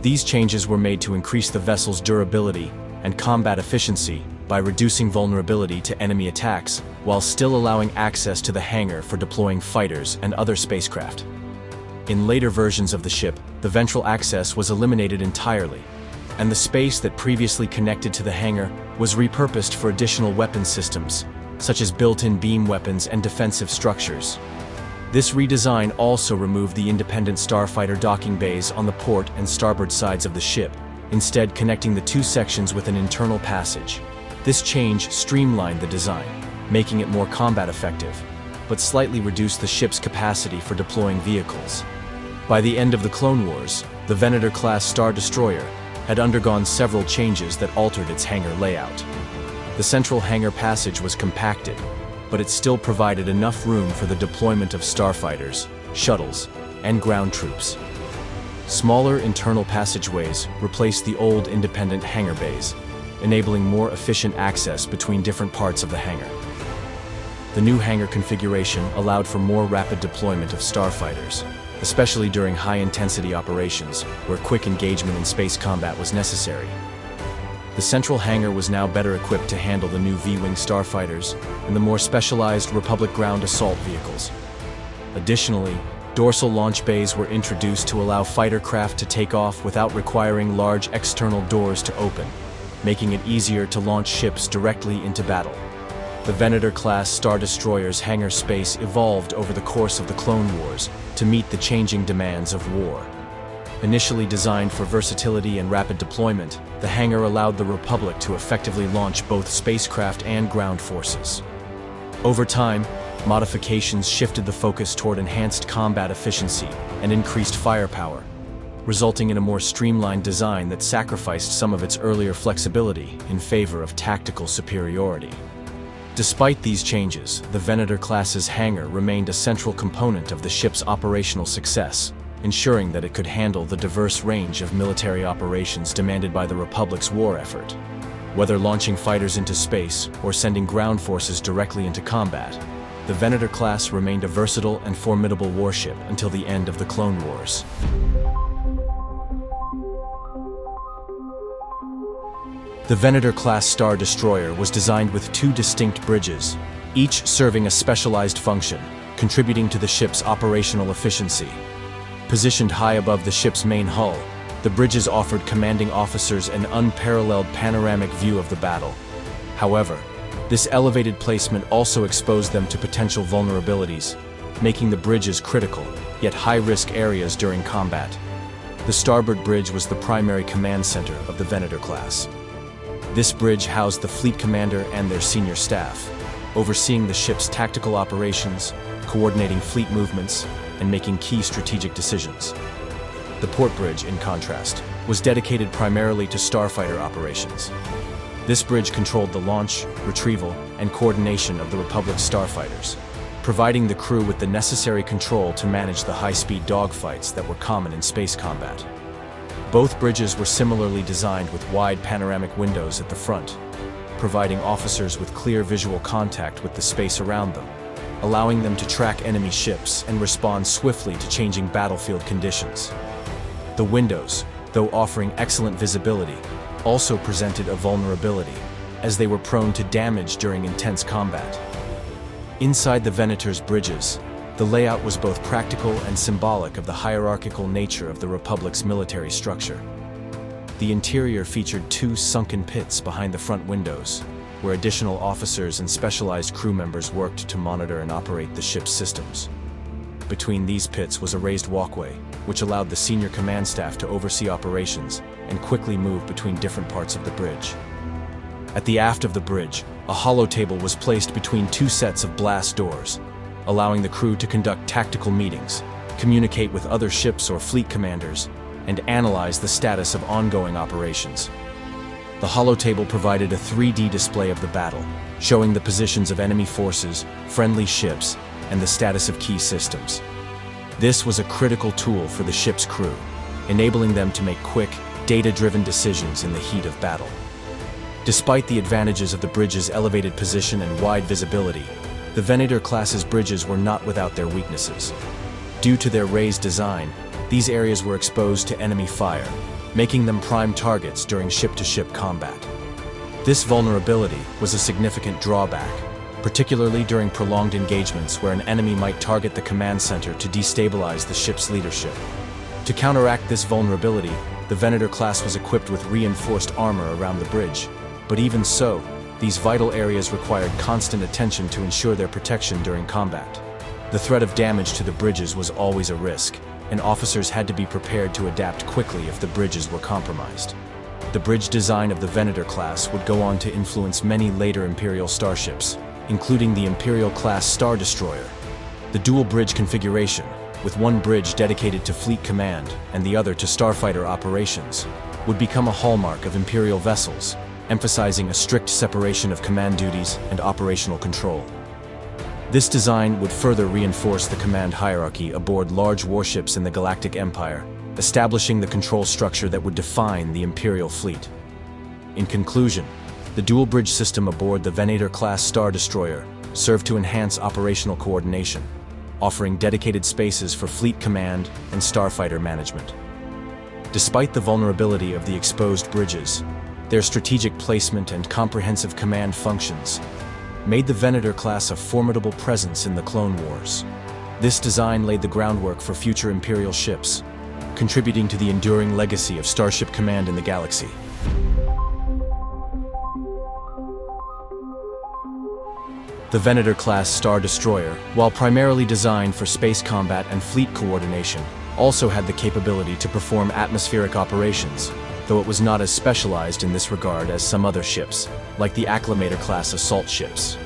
These changes were made to increase the vessel's durability and combat efficiency by reducing vulnerability to enemy attacks while still allowing access to the hangar for deploying fighters and other spacecraft. In later versions of the ship, the ventral access was eliminated entirely, and the space that previously connected to the hangar was repurposed for additional weapon systems, such as built-in beam weapons and defensive structures. This redesign also removed the independent starfighter docking bays on the port and starboard sides of the ship, instead connecting the two sections with an internal passage. This change streamlined the design, making it more combat effective, but slightly reduced the ship's capacity for deploying vehicles. By the end of the Clone Wars, the Venator-class Star Destroyer had undergone several changes that altered its hangar layout. The central hangar passage was compacted, but it still provided enough room for the deployment of starfighters, shuttles, and ground troops. Smaller internal passageways replaced the old independent hangar bays, enabling more efficient access between different parts of the hangar. The new hangar configuration allowed for more rapid deployment of starfighters, especially during high-intensity operations where quick engagement in space combat was necessary. The central hangar was now better equipped to handle the new V-wing starfighters and the more specialized Republic ground assault vehicles. Additionally, dorsal launch bays were introduced to allow fighter craft to take off without requiring large external doors to open, making it easier to launch ships directly into battle. The Venator-class Star Destroyer's hangar space evolved over the course of the Clone Wars to meet the changing demands of war. Initially designed for versatility and rapid deployment, the hangar allowed the Republic to effectively launch both spacecraft and ground forces. Over time, modifications shifted the focus toward enhanced combat efficiency and increased firepower, resulting in a more streamlined design that sacrificed some of its earlier flexibility in favor of tactical superiority. Despite these changes, the Venator-class's hangar remained a central component of the ship's operational success, ensuring that it could handle the diverse range of military operations demanded by the Republic's war effort. Whether launching fighters into space or sending ground forces directly into combat, the Venator class remained a versatile and formidable warship until the end of the Clone Wars. The Venator-class Star Destroyer was designed with two distinct bridges, each serving a specialized function, contributing to the ship's operational efficiency. Positioned high above the ship's main hull, the bridges offered commanding officers an unparalleled panoramic view of the battle. However, this elevated placement also exposed them to potential vulnerabilities, making the bridges critical, yet high-risk areas during combat. The starboard bridge was the primary command center of the Venator class. This bridge housed the fleet commander and their senior staff, overseeing the ship's tactical operations, coordinating fleet movements, and making key strategic decisions. The port bridge, in contrast, was dedicated primarily to starfighter operations. This bridge controlled the launch, retrieval, and coordination of the Republic's starfighters, providing the crew with the necessary control to manage the high-speed dogfights that were common in space combat. Both bridges were similarly designed with wide panoramic windows at the front, providing officers with clear visual contact with the space around them, allowing them to track enemy ships and respond swiftly to changing battlefield conditions. The windows, though offering excellent visibility, also presented a vulnerability, as they were prone to damage during intense combat. Inside the Venator's bridges, The layout was both practical and symbolic of the hierarchical nature of the Republic's military structure. The interior featured two sunken pits behind the front windows, where additional officers and specialized crew members worked to monitor and operate the ship's systems. Between these pits was a raised walkway, which allowed the senior command staff to oversee operations and quickly move between different parts of the bridge. At the aft of the bridge, a holotable was placed between two sets of blast doors, allowing the crew to conduct tactical meetings, communicate with other ships or fleet commanders, and analyze the status of ongoing operations. The holotable provided a 3D display of the battle, showing the positions of enemy forces, friendly ships, and the status of key systems. This was a critical tool for the ship's crew, enabling them to make quick, data-driven decisions in the heat of battle. Despite the advantages of the bridge's elevated position and wide visibility, the Venator-class's bridges were not without their weaknesses. Due to their raised design, these areas were exposed to enemy fire, making them prime targets during ship-to-ship combat. This vulnerability was a significant drawback, particularly during prolonged engagements where an enemy might target the command center to destabilize the ship's leadership. To counteract this vulnerability, the Venator class was equipped with reinforced armor around the bridge, but even so, these vital areas required constant attention to ensure their protection during combat. The threat of damage to the bridges was always a risk, and officers had to be prepared to adapt quickly if the bridges were compromised. The bridge design of the Venator class would go on to influence many later Imperial starships, including the Imperial-class Star Destroyer. The dual bridge configuration, with one bridge dedicated to fleet command and the other to starfighter operations, would become a hallmark of Imperial vessels, emphasizing a strict separation of command duties and operational control. This design would further reinforce the command hierarchy aboard large warships in the Galactic Empire, establishing the control structure that would define the Imperial fleet. In conclusion, the dual bridge system aboard the Venator-class Star Destroyer served to enhance operational coordination, offering dedicated spaces for fleet command and starfighter management. Despite the vulnerability of the exposed bridges, their strategic placement and comprehensive command functions made the Venator class a formidable presence in the Clone Wars. This design laid the groundwork for future Imperial ships, contributing to the enduring legacy of starship command in the galaxy. The Venator-class Star Destroyer, while primarily designed for space combat and fleet coordination, also had the capability to perform atmospheric operations, though it was not as specialized in this regard as some other ships, like the Acclamator-class assault ships.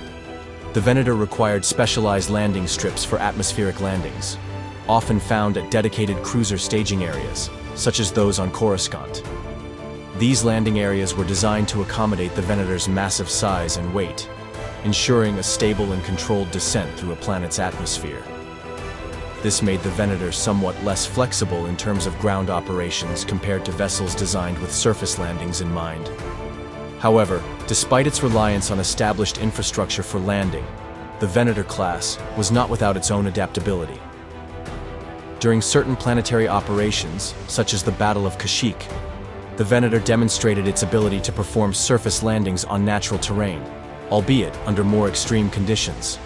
The Venator required specialized landing strips for atmospheric landings, often found at dedicated cruiser staging areas, such as those on Coruscant. These landing areas were designed to accommodate the Venator's massive size and weight, ensuring a stable and controlled descent through a planet's atmosphere. This made the Venator somewhat less flexible in terms of ground operations compared to vessels designed with surface landings in mind. However, despite its reliance on established infrastructure for landing, the Venator class was not without its own adaptability. During certain planetary operations, such as the Battle of Kashyyyk, the Venator demonstrated its ability to perform surface landings on natural terrain, albeit under more extreme conditions.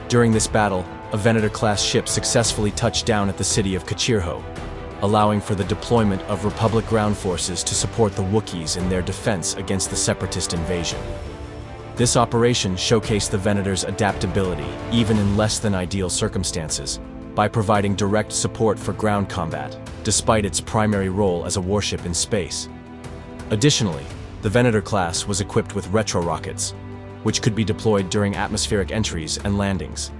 During this battle, a Venator-class ship successfully touched down at the city of Kachirho, allowing for the deployment of Republic ground forces to support the Wookiees in their defense against the Separatist invasion. This operation showcased the Venator's adaptability, even in less than ideal circumstances, by providing direct support for ground combat, despite its primary role as a warship in space. Additionally, the Venator class was equipped with retro rockets, which could be deployed during atmospheric entries and landings.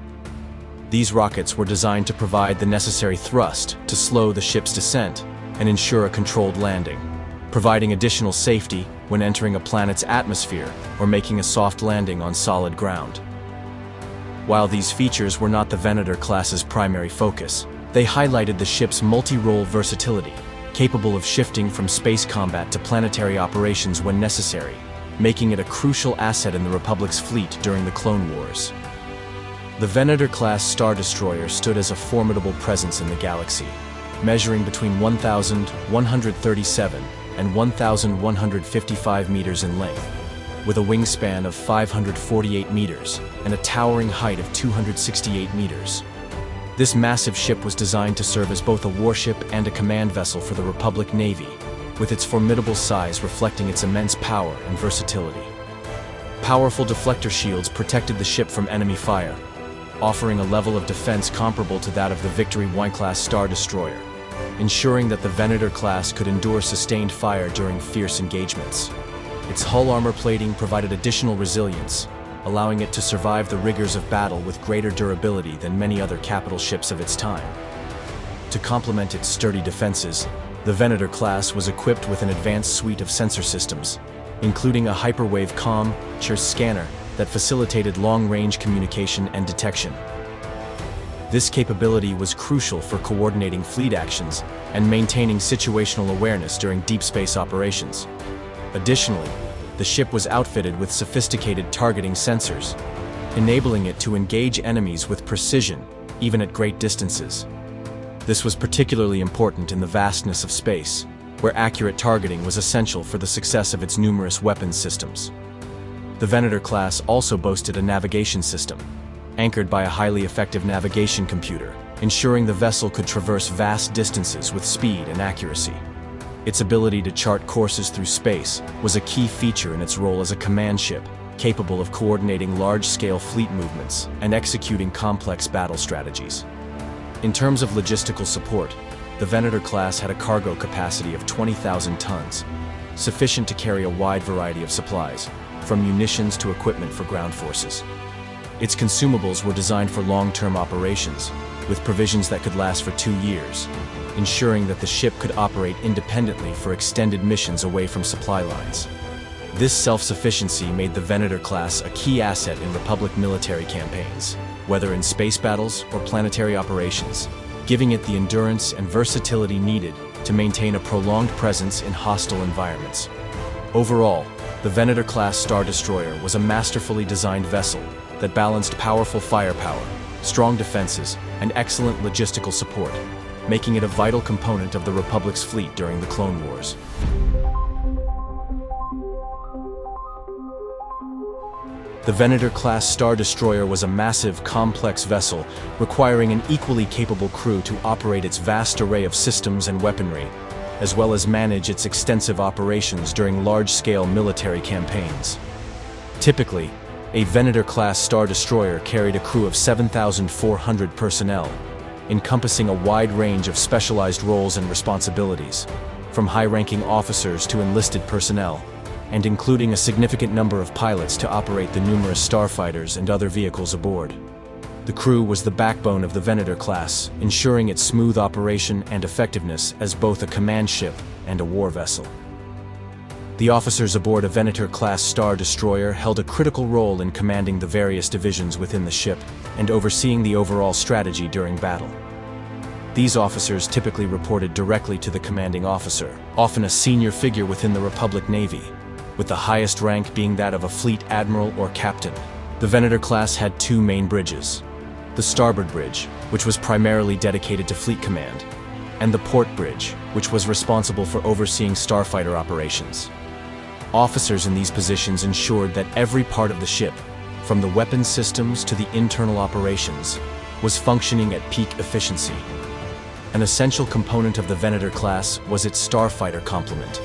These rockets were designed to provide the necessary thrust to slow the ship's descent and ensure a controlled landing, providing additional safety when entering a planet's atmosphere or making a soft landing on solid ground. While these features were not the Venator class's primary focus, they highlighted the ship's multi-role versatility, capable of shifting from space combat to planetary operations when necessary, making it a crucial asset in the Republic's fleet during the Clone Wars. The Venator-class Star Destroyer stood as a formidable presence in the galaxy, measuring between 1,137 and 1,155 meters in length, with a wingspan of 548 meters and a towering height of 268 meters. This massive ship was designed to serve as both a warship and a command vessel for the Republic Navy, with its formidable size reflecting its immense power and versatility. Powerful deflector shields protected the ship from enemy fire, offering a level of defense comparable to that of the Venator-class Star Destroyer, ensuring that the Venator-class could endure sustained fire during fierce engagements. Its hull armor plating provided additional resilience, allowing it to survive the rigors of battle with greater durability than many other capital ships of its time. To complement its sturdy defenses, the Venator-class was equipped with an advanced suite of sensor systems, including a hyperwave comm scanner that facilitated long-range communication and detection. This capability was crucial for coordinating fleet actions and maintaining situational awareness during deep space operations. Additionally, the ship was outfitted with sophisticated targeting sensors, enabling it to engage enemies with precision, even at great distances. This was particularly important in the vastness of space, where accurate targeting was essential for the success of its numerous weapons systems. The Venator-class also boasted a navigation system, anchored by a highly effective navigation computer, ensuring the vessel could traverse vast distances with speed and accuracy. Its ability to chart courses through space was a key feature in its role as a command ship, capable of coordinating large-scale fleet movements and executing complex battle strategies. In terms of logistical support, the Venator-class had a cargo capacity of 20,000 tons, sufficient to carry a wide variety of supplies, from munitions to equipment for ground forces. Its consumables were designed for long-term operations, with provisions that could last for 2 years, ensuring that the ship could operate independently for extended missions away from supply lines. This self-sufficiency made the Venator-class a key asset in Republic military campaigns, whether in space battles or planetary operations, giving it the endurance and versatility needed to maintain a prolonged presence in hostile environments. Overall, the Venator-class Star Destroyer was a masterfully designed vessel that balanced powerful firepower, strong defenses, and excellent logistical support, making it a vital component of the Republic's fleet during the Clone Wars. The Venator-class Star Destroyer was a massive, complex vessel requiring an equally capable crew to operate its vast array of systems and weaponry, as well as manage its extensive operations during large-scale military campaigns. Typically, a Venator-class Star Destroyer carried a crew of 7,400 personnel, encompassing a wide range of specialized roles and responsibilities, from high-ranking officers to enlisted personnel, and including a significant number of pilots to operate the numerous starfighters and other vehicles aboard. The crew was the backbone of the Venator-class, ensuring its smooth operation and effectiveness as both a command ship and a war vessel. The officers aboard a Venator-class Star Destroyer held a critical role in commanding the various divisions within the ship and overseeing the overall strategy during battle. These officers typically reported directly to the commanding officer, often a senior figure within the Republic Navy, with the highest rank being that of a fleet admiral or captain. The Venator-class had 2 main bridges: the starboard bridge, which was primarily dedicated to fleet command, and the port bridge, which was responsible for overseeing starfighter operations. Officers in these positions ensured that every part of the ship, from the weapons systems to the internal operations, was functioning at peak efficiency. An essential component of the Venator-class was its starfighter complement.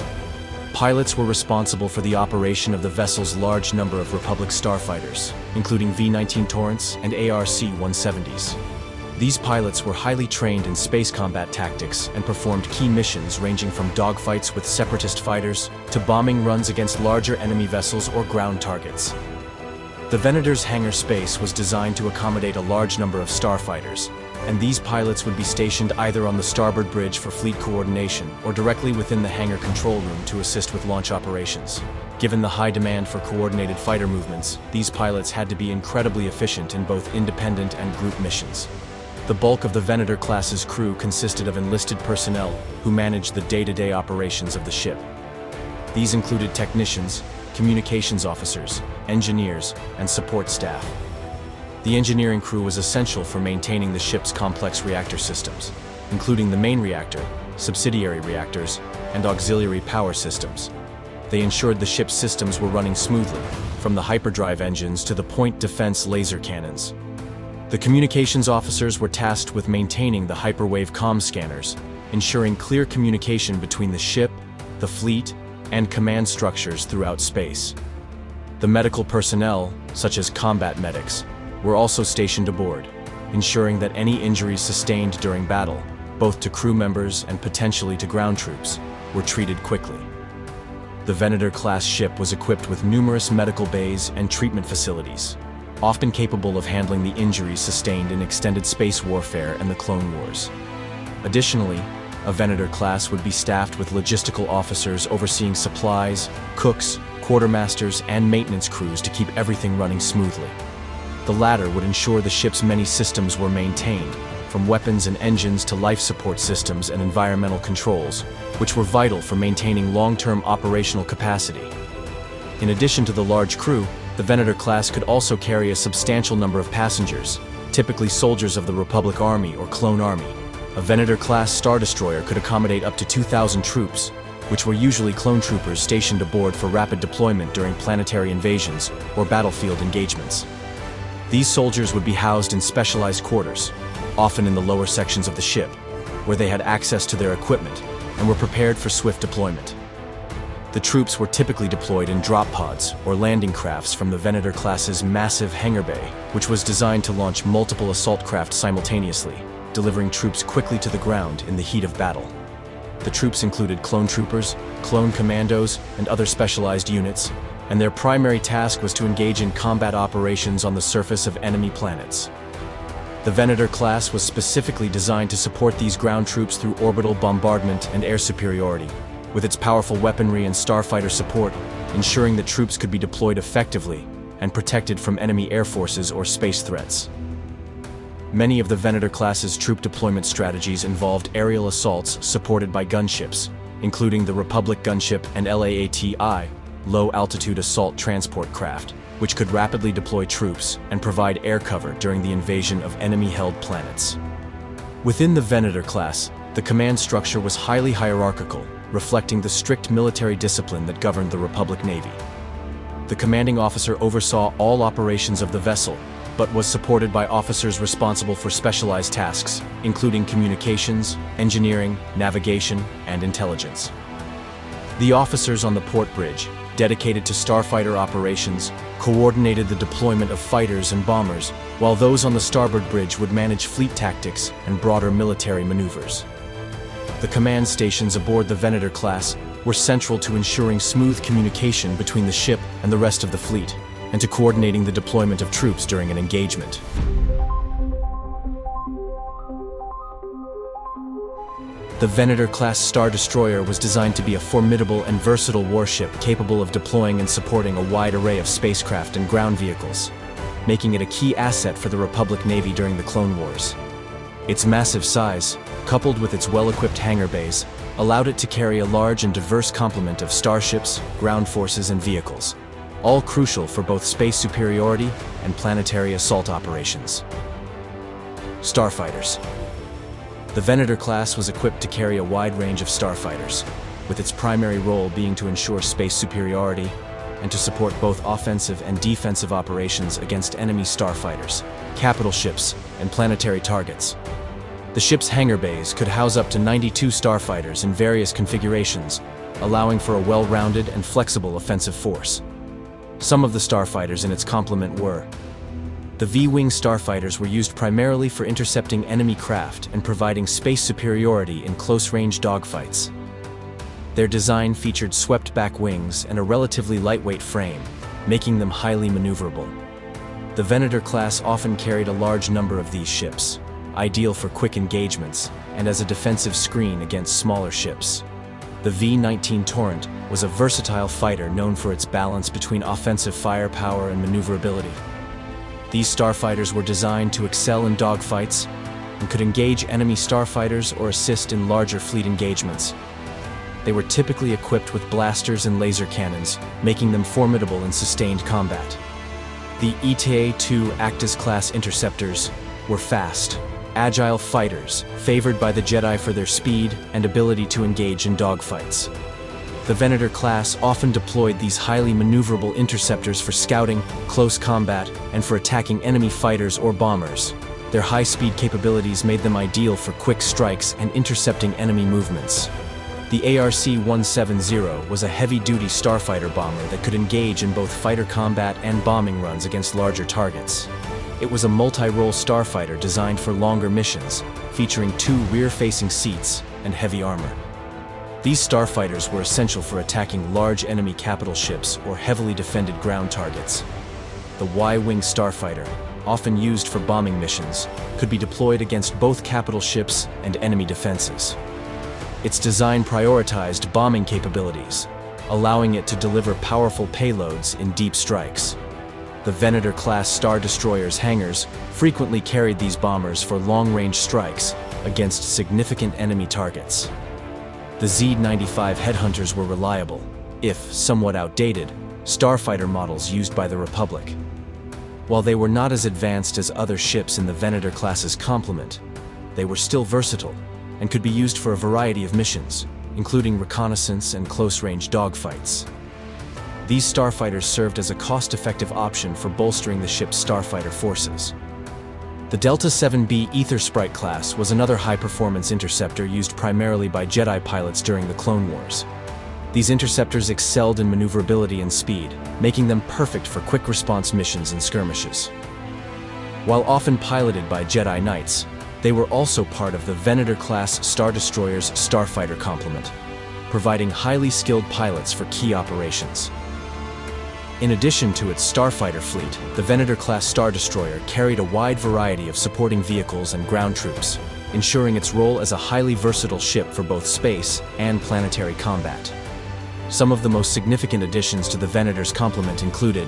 Pilots were responsible for the operation of the vessel's large number of Republic starfighters, including V-19 Torrents and ARC-170s. These pilots were highly trained in space combat tactics and performed key missions ranging from dogfights with separatist fighters to bombing runs against larger enemy vessels or ground targets. The Venator's hangar space was designed to accommodate a large number of starfighters, and these pilots would be stationed either on the starboard bridge for fleet coordination or directly within the hangar control room to assist with launch operations. Given the high demand for coordinated fighter movements, these pilots had to be incredibly efficient in both independent and group missions. The bulk of the Venator-class's crew consisted of enlisted personnel who managed the day-to-day operations of the ship. These included technicians, communications officers, engineers, and support staff. The engineering crew was essential for maintaining the ship's complex reactor systems, including the main reactor, subsidiary reactors, and auxiliary power systems. They ensured the ship's systems were running smoothly, from the hyperdrive engines to the point defense laser cannons. The communications officers were tasked with maintaining the hyperwave comm scanners, ensuring clear communication between the ship, the fleet, and command structures throughout space. The medical personnel, such as combat medics, were also stationed aboard, ensuring that any injuries sustained during battle, both to crew members and potentially to ground troops, were treated quickly. The Venator-class ship was equipped with numerous medical bays and treatment facilities, often capable of handling the injuries sustained in extended space warfare and the Clone Wars. Additionally, a Venator class would be staffed with logistical officers overseeing supplies, cooks, quartermasters, and maintenance crews to keep everything running smoothly. The latter would ensure the ship's many systems were maintained, from weapons and engines to life support systems and environmental controls, which were vital for maintaining long-term operational capacity. In addition to the large crew, the Venator class could also carry a substantial number of passengers, typically soldiers of the Republic Army or Clone Army. A Venator-class Star Destroyer could accommodate up to 2,000 troops, which were usually clone troopers stationed aboard for rapid deployment during planetary invasions or battlefield engagements. These soldiers would be housed in specialized quarters, often in the lower sections of the ship, where they had access to their equipment and were prepared for swift deployment. The troops were typically deployed in drop pods or landing crafts from the Venator class's massive hangar bay, which was designed to launch multiple assault craft simultaneously, delivering troops quickly to the ground in the heat of battle. The troops included clone troopers, clone commandos, and other specialized units, and their primary task was to engage in combat operations on the surface of enemy planets. The Venator class was specifically designed to support these ground troops through orbital bombardment and air superiority, with its powerful weaponry and starfighter support, ensuring that troops could be deployed effectively and protected from enemy air forces or space threats. Many of the Venator class's troop deployment strategies involved aerial assaults supported by gunships, including the Republic gunship and LAATI, low-altitude assault transport craft, which could rapidly deploy troops and provide air cover during the invasion of enemy-held planets. Within the Venator class, the command structure was highly hierarchical, reflecting the strict military discipline that governed the Republic Navy. The commanding officer oversaw all operations of the vessel, but was supported by officers responsible for specialized tasks, including communications, engineering, navigation, and intelligence. The officers on the port bridge, dedicated to starfighter operations, coordinated the deployment of fighters and bombers, while those on the starboard bridge would manage fleet tactics and broader military maneuvers. The command stations aboard the Venator class were central to ensuring smooth communication between the ship and the rest of the fleet, and to coordinating the deployment of troops during an engagement. The Venator-class Star Destroyer was designed to be a formidable and versatile warship capable of deploying and supporting a wide array of spacecraft and ground vehicles, making it a key asset for the Republic Navy during the Clone Wars. Its massive size, coupled with its well-equipped hangar bays, allowed it to carry a large and diverse complement of starships, ground forces, and vehicles, all crucial for both space superiority and planetary assault operations. Starfighters. The Venator class was equipped to carry a wide range of starfighters, with its primary role being to ensure space superiority and to support both offensive and defensive operations against enemy starfighters, capital ships, and planetary targets. The ship's hangar bays could house up to 92 starfighters in various configurations, allowing for a well-rounded and flexible offensive force. Some of the starfighters in its complement were: the V-wing starfighters were used primarily for intercepting enemy craft and providing space superiority in close-range dogfights. Their design featured swept-back wings and a relatively lightweight frame, making them highly maneuverable. The Venator class often carried a large number of these ships, ideal for quick engagements and as a defensive screen against smaller ships. The V-19 Torrent was a versatile fighter known for its balance between offensive firepower and maneuverability. These starfighters were designed to excel in dogfights and could engage enemy starfighters or assist in larger fleet engagements. They were typically equipped with blasters and laser cannons, making them formidable in sustained combat. The ETA-2 Actis-class interceptors were fast, agile fighters, favored by the Jedi for their speed and ability to engage in dogfights. The Venator class often deployed these highly maneuverable interceptors for scouting, close combat, and for attacking enemy fighters or bombers. Their high-speed capabilities made them ideal for quick strikes and intercepting enemy movements. The ARC-170 was a heavy-duty starfighter bomber that could engage in both fighter combat and bombing runs against larger targets. It was a multi-role starfighter designed for longer missions, featuring 2 rear-facing seats and heavy armor. These starfighters were essential for attacking large enemy capital ships or heavily defended ground targets. The Y-wing starfighter, often used for bombing missions, could be deployed against both capital ships and enemy defenses. Its design prioritized bombing capabilities, allowing it to deliver powerful payloads in deep strikes. The Venator-class Star Destroyer's hangars frequently carried these bombers for long-range strikes against significant enemy targets. The Z-95 headhunters were reliable, if somewhat outdated, starfighter models used by the Republic. While they were not as advanced as other ships in the Venator class's complement, they were still versatile and could be used for a variety of missions, including reconnaissance and close-range dogfights. These starfighters served as a cost-effective option for bolstering the ship's starfighter forces. The Delta-7B Ether Sprite class was another high-performance interceptor used primarily by Jedi pilots during the Clone Wars. These interceptors excelled in maneuverability and speed, making them perfect for quick-response missions and skirmishes. While often piloted by Jedi Knights, they were also part of the Venator-class Star Destroyer's starfighter complement, providing highly skilled pilots for key operations. In addition to its starfighter fleet, the Venator-class Star Destroyer carried a wide variety of supporting vehicles and ground troops, ensuring its role as a highly versatile ship for both space and planetary combat. Some of the most significant additions to the Venator's complement included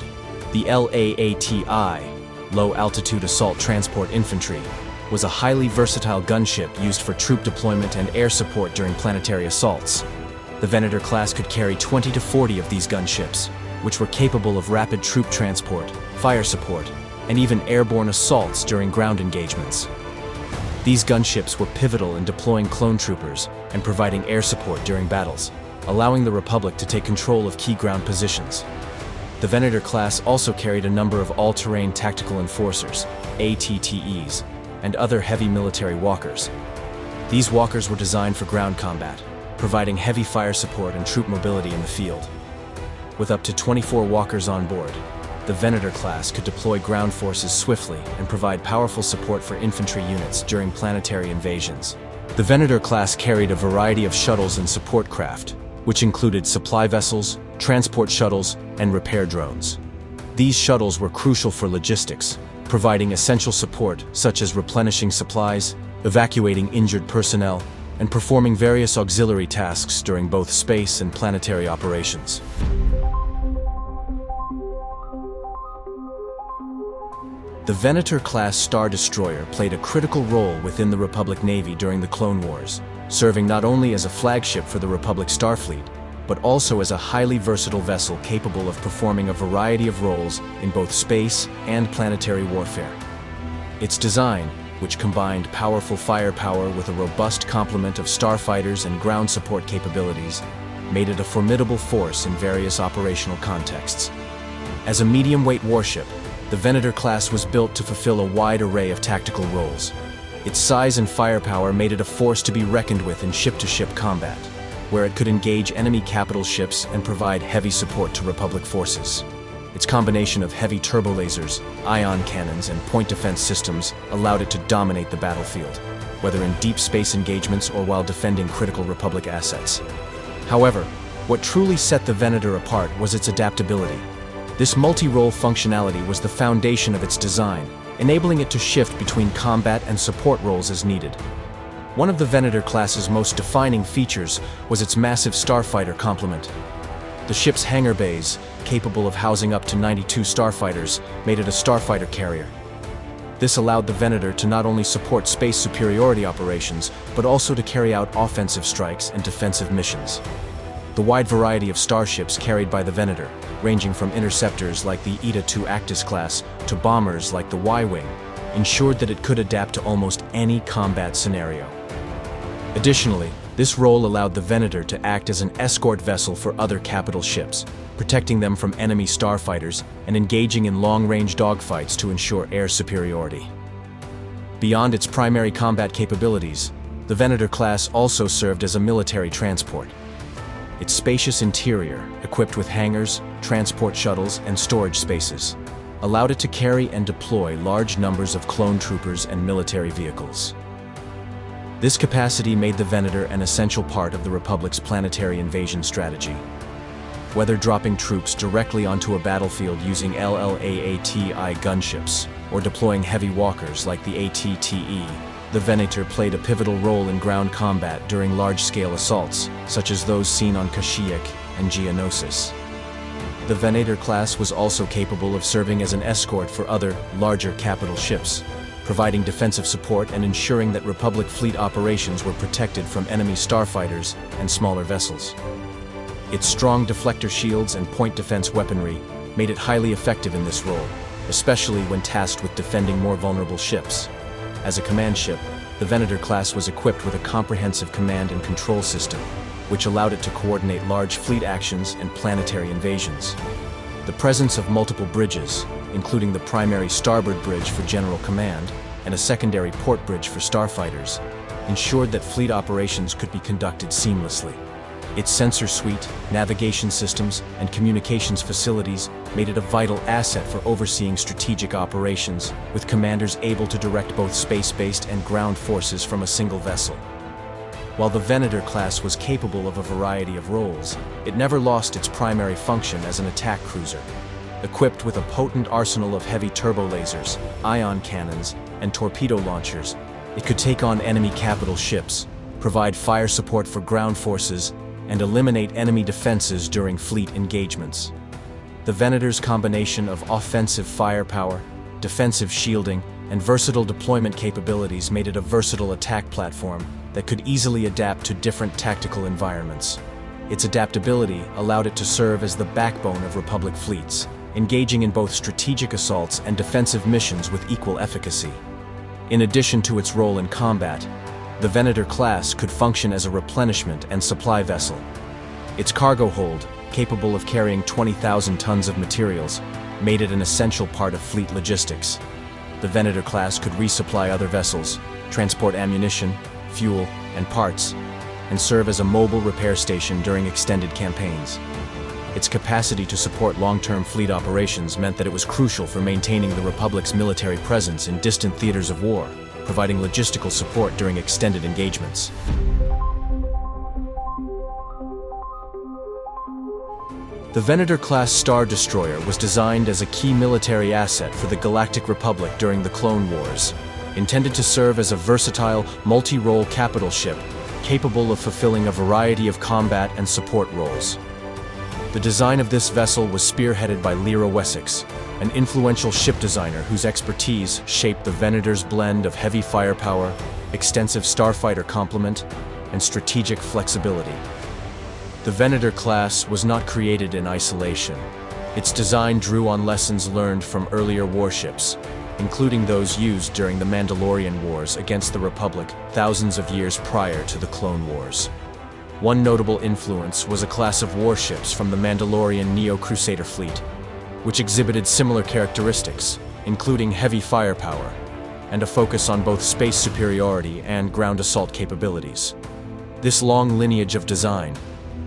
the LAATI, Low Altitude Assault Transport Infantry, was a highly versatile gunship used for troop deployment and air support during planetary assaults. The Venator class could carry 20 to 40 of these gunships, which were capable of rapid troop transport, fire support, and even airborne assaults during ground engagements. These gunships were pivotal in deploying clone troopers and providing air support during battles, allowing the Republic to take control of key ground positions. The Venator class also carried a number of all-terrain tactical enforcers, ATTEs, and other heavy military walkers. These walkers were designed for ground combat, providing heavy fire support and troop mobility in the field. With up to 24 walkers on board, the Venator class could deploy ground forces swiftly and provide powerful support for infantry units during planetary invasions. The Venator class carried a variety of shuttles and support craft, which included supply vessels, transport shuttles, and repair drones. These shuttles were crucial for logistics, providing essential support such as replenishing supplies, evacuating injured personnel, and performing various auxiliary tasks during both space and planetary operations. The Venator-class Star Destroyer played a critical role within the Republic Navy during the Clone Wars, serving not only as a flagship for the Republic Starfleet, but also as a highly versatile vessel capable of performing a variety of roles in both space and planetary warfare. Its design, which combined powerful firepower with a robust complement of starfighters and ground support capabilities, made it a formidable force in various operational contexts. As a medium-weight warship, the Venator class was built to fulfill a wide array of tactical roles. Its size and firepower made it a force to be reckoned with in ship-to-ship combat, where it could engage enemy capital ships and provide heavy support to Republic forces. Its combination of heavy turbolasers, ion cannons, and point defense systems allowed it to dominate the battlefield, whether in deep space engagements or while defending critical Republic assets. However, what truly set the Venator apart was its adaptability. This multi-role functionality was the foundation of its design, enabling it to shift between combat and support roles as needed. One of the Venator class's most defining features was its massive starfighter complement. The ship's hangar bays, capable of housing up to 92 starfighters, made it a starfighter carrier. This allowed the Venator to not only support space superiority operations, but also to carry out offensive strikes and defensive missions. The wide variety of starships carried by the Venator, ranging from interceptors like the Eta-2 Actis class to bombers like the Y-wing, ensured that it could adapt to almost any combat scenario. Additionally, This role allowed the Venator to act as an escort vessel for other capital ships, protecting them from enemy starfighters and engaging in long-range dogfights to ensure air superiority. Beyond its primary combat capabilities, the Venator-class also served as a military transport. Its spacious interior, equipped with hangars, transport shuttles, and storage spaces, allowed it to carry and deploy large numbers of clone troopers and military vehicles. This capacity made the Venator an essential part of the Republic's planetary invasion strategy. Whether dropping troops directly onto a battlefield using LLAATI gunships, or deploying heavy walkers like the ATTE, the Venator played a pivotal role in ground combat during large-scale assaults, such as those seen on Kashyyyk and Geonosis. The Venator class was also capable of serving as an escort for other, larger capital ships, providing defensive support and ensuring that Republic fleet operations were protected from enemy starfighters and smaller vessels. Its strong deflector shields and point defense weaponry made it highly effective in this role, especially when tasked with defending more vulnerable ships. As a command ship, the Venator class was equipped with a comprehensive command and control system, which allowed it to coordinate large fleet actions and planetary invasions. The presence of multiple bridges, including the primary starboard bridge for general command and a secondary port bridge for starfighters, ensured that fleet operations could be conducted seamlessly. Its sensor suite, navigation systems, and communications facilities made it a vital asset for overseeing strategic operations, with commanders able to direct both space-based and ground forces from a single vessel. While the Venator class was capable of a variety of roles, it never lost its primary function as an attack cruiser. Equipped with a potent arsenal of heavy turbo lasers, ion cannons, and torpedo launchers, it could take on enemy capital ships, provide fire support for ground forces, and eliminate enemy defenses during fleet engagements. The Venator's combination of offensive firepower, defensive shielding, and versatile deployment capabilities made it a versatile attack platform that could easily adapt to different tactical environments. Its adaptability allowed it to serve as the backbone of Republic fleets, engaging in both strategic assaults and defensive missions with equal efficacy. In addition to its role in combat, the Venator class could function as a replenishment and supply vessel. Its cargo hold, capable of carrying 20,000 tons of materials, made it an essential part of fleet logistics. The Venator class could resupply other vessels, transport ammunition, fuel, and parts, and serve as a mobile repair station during extended campaigns. Its capacity to support long-term fleet operations meant that it was crucial for maintaining the Republic's military presence in distant theaters of war, providing logistical support during extended engagements. The Venator-class Star Destroyer was designed as a key military asset for the Galactic Republic during the Clone Wars, intended to serve as a versatile, multi-role capital ship capable of fulfilling a variety of combat and support roles. The design of this vessel was spearheaded by Lyra Wessex, an influential ship designer whose expertise shaped the Venator's blend of heavy firepower, extensive starfighter complement, and strategic flexibility. The Venator class was not created in isolation. Its design drew on lessons learned from earlier warships, including those used during the Mandalorian Wars against the Republic thousands of years prior to the Clone Wars. One notable influence was a class of warships from the Mandalorian Neo-Crusader fleet, which exhibited similar characteristics, including heavy firepower, and a focus on both space superiority and ground assault capabilities. This long lineage of design,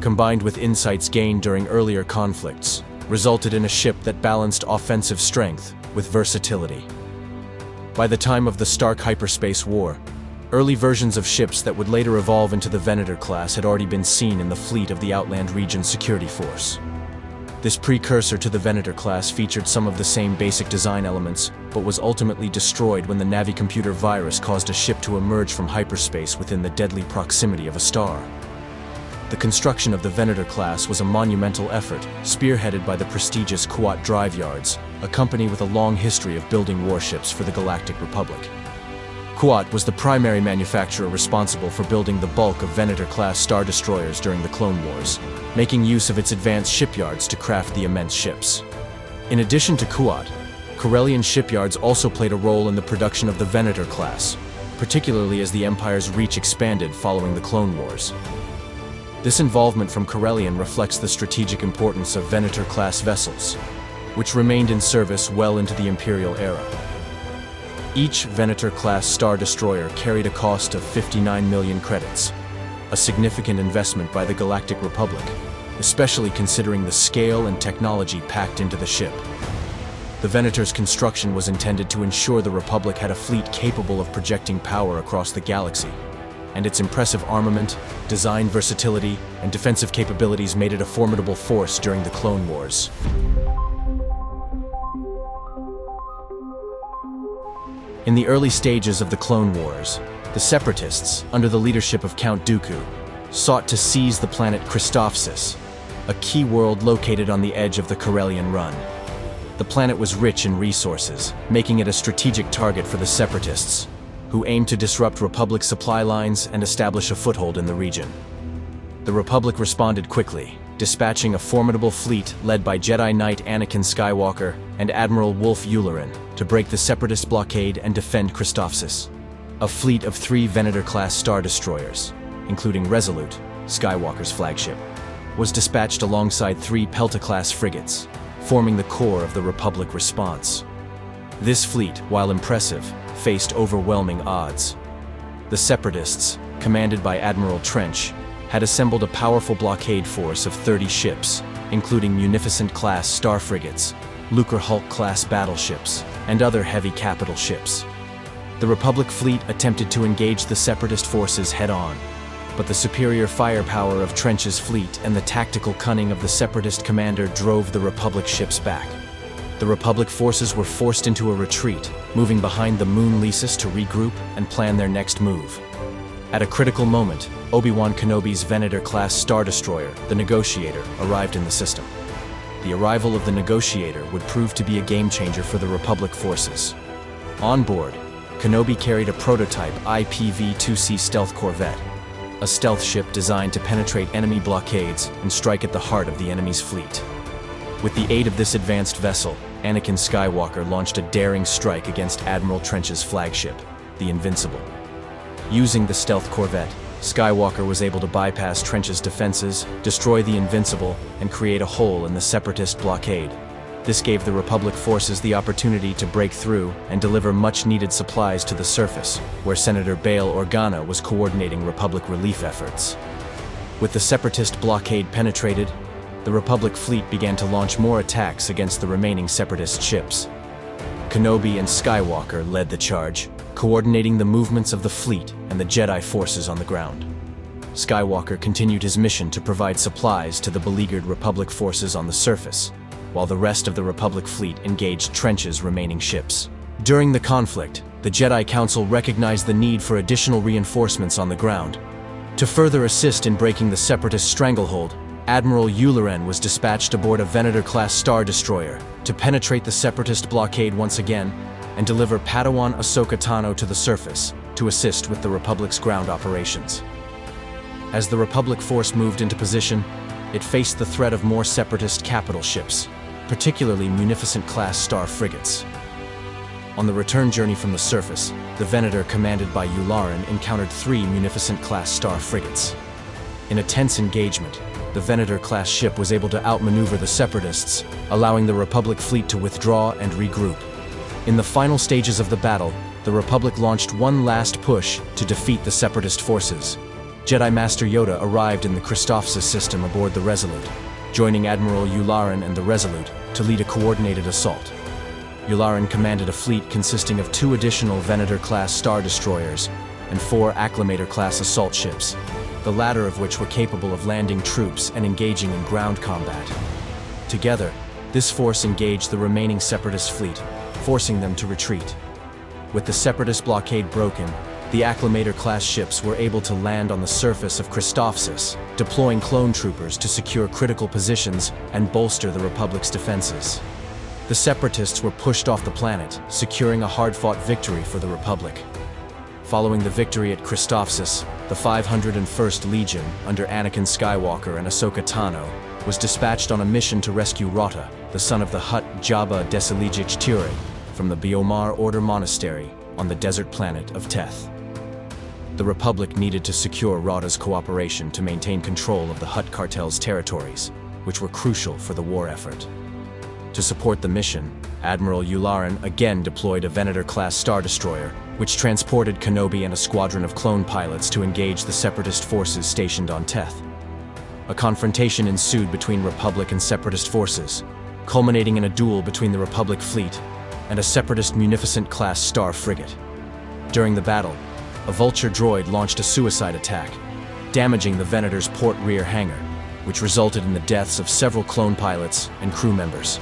combined with insights gained during earlier conflicts, resulted in a ship that balanced offensive strength with versatility. By the time of the Stark Hyperspace War, early versions of ships that would later evolve into the Venator class had already been seen in the fleet of the Outland Region Security Force. This precursor to the Venator class featured some of the same basic design elements, but was ultimately destroyed when the Navicomputer virus caused a ship to emerge from hyperspace within the deadly proximity of a star. The construction of the Venator class was a monumental effort, spearheaded by the prestigious Kuat Drive Yards, a company with a long history of building warships for the Galactic Republic. Kuat was the primary manufacturer responsible for building the bulk of Venator-class Star Destroyers during the Clone Wars, making use of its advanced shipyards to craft the immense ships. In addition to Kuat, Corellian shipyards also played a role in the production of the Venator class, particularly as the Empire's reach expanded following the Clone Wars. This involvement from Corellian reflects the strategic importance of Venator-class vessels, which remained in service well into the Imperial era. Each Venator-class Star Destroyer carried a cost of 59 million credits, a significant investment by the Galactic Republic, especially considering the scale and technology packed into the ship. The Venator's construction was intended to ensure the Republic had a fleet capable of projecting power across the galaxy, and its impressive armament, design versatility, and defensive capabilities made it a formidable force during the Clone Wars. In the early stages of the Clone Wars, the Separatists, under the leadership of Count Dooku, sought to seize the planet Christophsis, a key world located on the edge of the Corellian Run. The planet was rich in resources, making it a strategic target for the Separatists, who aimed to disrupt Republic supply lines and establish a foothold in the region. The Republic responded quickly, dispatching a formidable fleet led by Jedi Knight Anakin Skywalker and Admiral Wolf Yularen to break the Separatist blockade and defend Christophsis. A fleet of 3 Venator-class Star Destroyers, including Resolute, Skywalker's flagship, was dispatched alongside 3 Pelta-class frigates, forming the core of the Republic response. This fleet, while impressive, faced overwhelming odds. The Separatists, commanded by Admiral Trench, had assembled a powerful blockade force of 30 ships, including Munificent-class star frigates, Lucrehulk-class battleships, and other heavy capital ships. The Republic fleet attempted to engage the Separatist forces head-on, but the superior firepower of Trench's fleet and the tactical cunning of the Separatist commander drove the Republic ships back. The Republic forces were forced into a retreat, moving behind the Moon Lysis to regroup and plan their next move. At a critical moment, Obi-Wan Kenobi's Venator-class Star Destroyer, the Negotiator, arrived in the system. The arrival of the Negotiator would prove to be a game-changer for the Republic forces. On board, Kenobi carried a prototype IPV-2C stealth corvette, a stealth ship designed to penetrate enemy blockades and strike at the heart of the enemy's fleet. With the aid of this advanced vessel, Anakin Skywalker launched a daring strike against Admiral Trench's flagship, the Invincible. Using the stealth corvette, Skywalker was able to bypass Trench's defenses, destroy the Invincible, and create a hole in the Separatist blockade. This gave the Republic forces the opportunity to break through and deliver much-needed supplies to the surface, where Senator Bail Organa was coordinating Republic relief efforts. With the Separatist blockade penetrated, the Republic fleet began to launch more attacks against the remaining Separatist ships. Kenobi and Skywalker led the charge, coordinating the movements of the fleet and the Jedi forces on the ground. Skywalker continued his mission to provide supplies to the beleaguered Republic forces on the surface, while the rest of the Republic fleet engaged Trench's remaining ships. During the conflict, the Jedi Council recognized the need for additional reinforcements on the ground. To further assist in breaking the Separatist stranglehold, Admiral Yularen was dispatched aboard a Venator-class Star Destroyer to penetrate the Separatist blockade once again and deliver Padawan Ahsoka Tano to the surface to assist with the Republic's ground operations. As the Republic force moved into position, it faced the threat of more Separatist capital ships, particularly Munificent-class star frigates. On the return journey from the surface, the Venator commanded by Yularen encountered 3 Munificent-class star frigates. In a tense engagement, the Venator-class ship was able to outmaneuver the Separatists, allowing the Republic fleet to withdraw and regroup. In the final stages of the battle, the Republic launched one last push to defeat the Separatist forces. Jedi Master Yoda arrived in the Christophsis system aboard the Resolute, joining Admiral Yularen and the Resolute to lead a coordinated assault. Yularen commanded a fleet consisting of 2 additional Venator-class Star Destroyers and 4 Acclamator-class assault ships, the latter of which were capable of landing troops and engaging in ground combat. Together, this force engaged the remaining Separatist fleet, forcing them to retreat. With the Separatist blockade broken, the Acclamator-class ships were able to land on the surface of Christophsis, deploying clone troopers to secure critical positions and bolster the Republic's defenses. The Separatists were pushed off the planet, securing a hard-fought victory for the Republic. Following the victory at Christophsis, the 501st Legion, under Anakin Skywalker and Ahsoka Tano, was dispatched on a mission to rescue Rota, the son of the Hutt Jabba Desilejich Ture, from the Biomar Order Monastery on the desert planet of Teth. the Republic needed to secure Rada's cooperation to maintain control of the Hutt cartel's territories, which were crucial for the war effort. To support the mission, Admiral Yularen again deployed a Venator-class Star Destroyer, which transported Kenobi and a squadron of clone pilots to engage the Separatist forces stationed on Teth. A confrontation ensued between Republic and Separatist forces, culminating in a duel between the Republic fleet and a Separatist Munificent-class Star frigate. During the battle, a Vulture droid launched a suicide attack, damaging the Venator's port rear hangar, which resulted in the deaths of several clone pilots and crew members.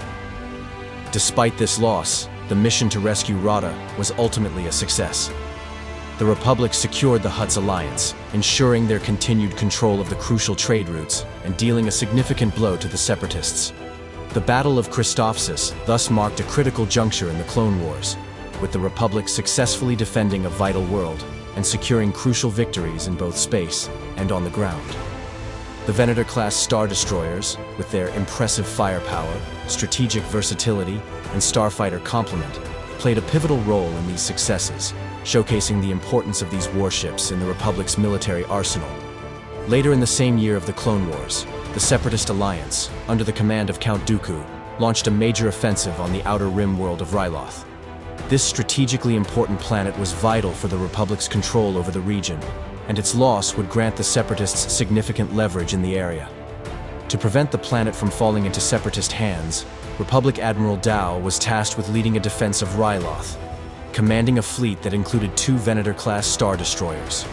Despite this loss, the mission to rescue Rada was ultimately a success. The Republic secured the Hutt's alliance, ensuring their continued control of the crucial trade routes and dealing a significant blow to the Separatists. The Battle of Christophsis thus marked a critical juncture in the Clone Wars, with the Republic successfully defending a vital world and securing crucial victories in both space and on the ground. The Venator-class Star Destroyers, with their impressive firepower, strategic versatility, and starfighter complement, played a pivotal role in these successes, showcasing the importance of these warships in the Republic's military arsenal. Later in the same year of the Clone Wars, the Separatist Alliance, under the command of Count Dooku, launched a major offensive on the outer rim world of Ryloth. This strategically important planet was vital for the Republic's control over the region, and its loss would grant the Separatists significant leverage in the area. To prevent the planet from falling into Separatist hands, Republic Admiral Dao was tasked with leading a defense of Ryloth, commanding a fleet that included 2 Venator-class Star Destroyers.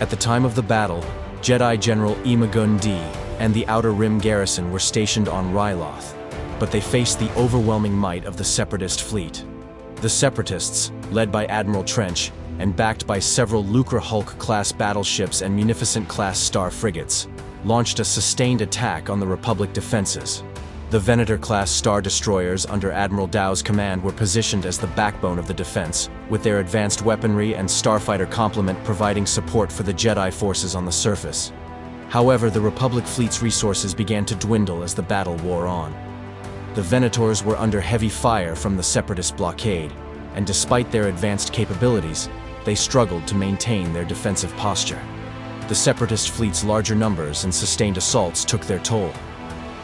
At the time of the battle, Jedi General Emagun D and the Outer Rim garrison were stationed on Ryloth, but they faced the overwhelming might of the Separatist fleet. The Separatists, led by Admiral Trench and backed by several Lucre Hulk-class battleships and Munificent-class Star frigates, launched a sustained attack on the Republic defenses. The Venator-class Star Destroyers under Admiral Dao's command were positioned as the backbone of the defense, with their advanced weaponry and starfighter complement providing support for the Jedi forces on the surface. However, the Republic fleet's resources began to dwindle as the battle wore on. The Venators were under heavy fire from the Separatist blockade, and despite their advanced capabilities, they struggled to maintain their defensive posture. The Separatist fleet's larger numbers and sustained assaults took their toll.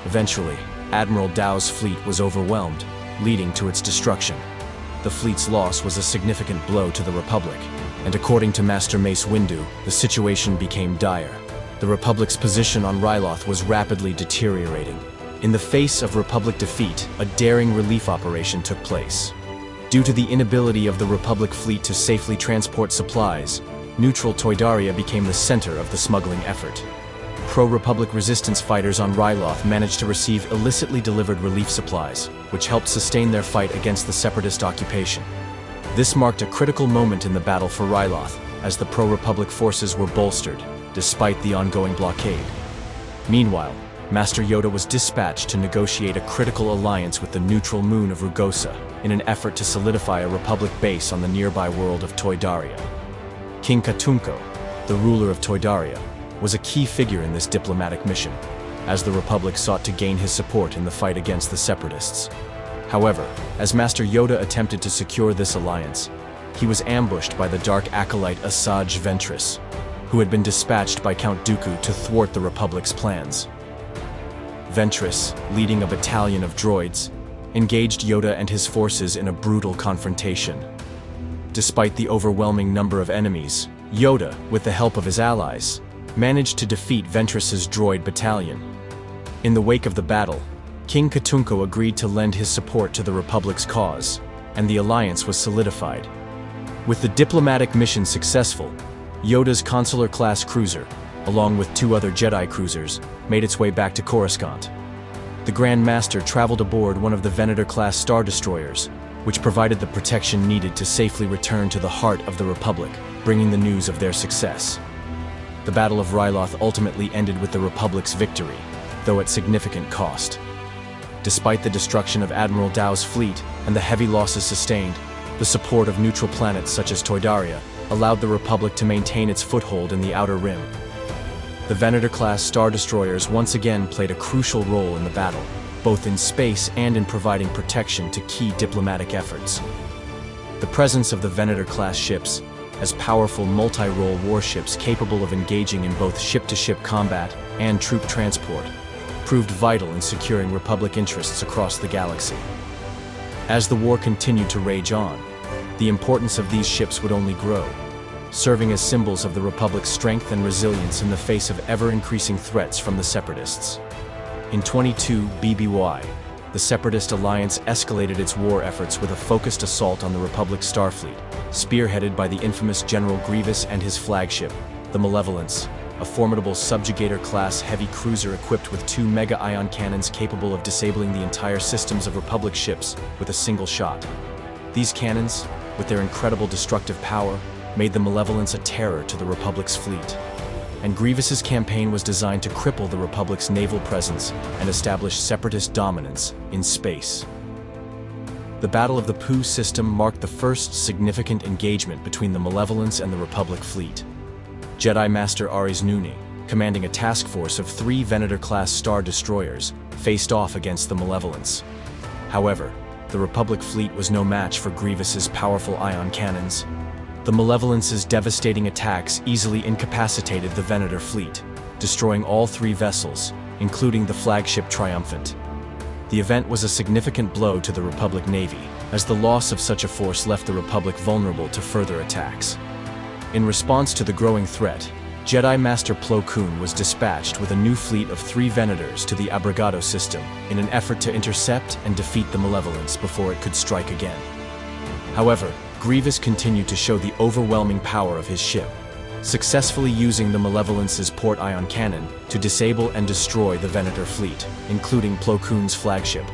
Eventually, Admiral Dao's fleet was overwhelmed, leading to its destruction. The fleet's loss was a significant blow to the Republic, and according to Master Mace Windu, the situation became dire. The Republic's position on Ryloth was rapidly deteriorating. In the face of Republic defeat, a daring relief operation took place. Due to the inability of the Republic fleet to safely transport supplies, neutral Toydaria became the center of the smuggling effort. Pro-Republic resistance fighters on Ryloth managed to receive illicitly delivered relief supplies, which helped sustain their fight against the Separatist occupation. This marked a critical moment in the battle for Ryloth, as the pro-Republic forces were bolstered, despite the ongoing blockade. Meanwhile, Master Yoda was dispatched to negotiate a critical alliance with the neutral moon of Rugosa in an effort to solidify a Republic base on the nearby world of Toydaria. King Katunko, the ruler of Toydaria, was a key figure in this diplomatic mission, as the Republic sought to gain his support in the fight against the Separatists. However, as Master Yoda attempted to secure this alliance, he was ambushed by the dark acolyte Asajj Ventress, who had been dispatched by Count Dooku to thwart the Republic's plans. Ventress, leading a battalion of droids, engaged Yoda and his forces in a brutal confrontation. Despite the overwhelming number of enemies, Yoda, with the help of his allies, managed to defeat Ventress's droid battalion. In the wake of the battle, King Katunko agreed to lend his support to the Republic's cause, and the alliance was solidified. With the diplomatic mission successful, Yoda's Consular-class cruiser, along with 2 other Jedi cruisers, made its way back to Coruscant. The Grand Master traveled aboard one of the Venator-class Star Destroyers, which provided the protection needed to safely return to the heart of the Republic, bringing the news of their success. The Battle of Ryloth ultimately ended with the Republic's victory, though at significant cost. Despite the destruction of Admiral Dao's fleet and the heavy losses sustained, the support of neutral planets such as Toydaria allowed the Republic to maintain its foothold in the Outer Rim. The Venator-class Star Destroyers once again played a crucial role in the battle, both in space and in providing protection to key diplomatic efforts. The presence of the Venator-class ships as powerful multi-role warships capable of engaging in both ship-to-ship combat and troop transport, proved vital in securing Republic interests across the galaxy. As the war continued to rage on, the importance of these ships would only grow, serving as symbols of the Republic's strength and resilience in the face of ever-increasing threats from the Separatists. In 22 BBY, the Separatist alliance escalated its war efforts with a focused assault on the Republic's Starfleet, spearheaded by the infamous General Grievous and his flagship, the Malevolence, a formidable subjugator-class heavy cruiser equipped with 2 mega-ion cannons capable of disabling the entire systems of Republic ships with a single shot. These cannons, with their incredible destructive power, made the Malevolence a terror to the Republic's fleet. And Grievous's campaign was designed to cripple the Republic's naval presence and establish Separatist dominance in space. The Battle of the Pooh system marked the first significant engagement between the Malevolence and the Republic fleet. Jedi Master Ares Nuni, commanding a task force of 3 Venator-class Star Destroyers, faced off against the Malevolence. However, the Republic fleet was no match for Grievous's powerful ion cannons. The Malevolence's devastating attacks easily incapacitated the Venator fleet, destroying all 3 vessels, including the flagship Triumphant. The event was a significant blow to the Republic Navy, as the loss of such a force left the Republic vulnerable to further attacks. In response to the growing threat, Jedi Master Plo Koon was dispatched with a new fleet of 3 Venators to the Abrigado system in an effort to intercept and defeat the Malevolence before it could strike again. However, Grievous continued to show the overwhelming power of his ship, successfully using the Malevolence's port ion cannon to disable and destroy the Venator fleet, including Plo Koon's flagship.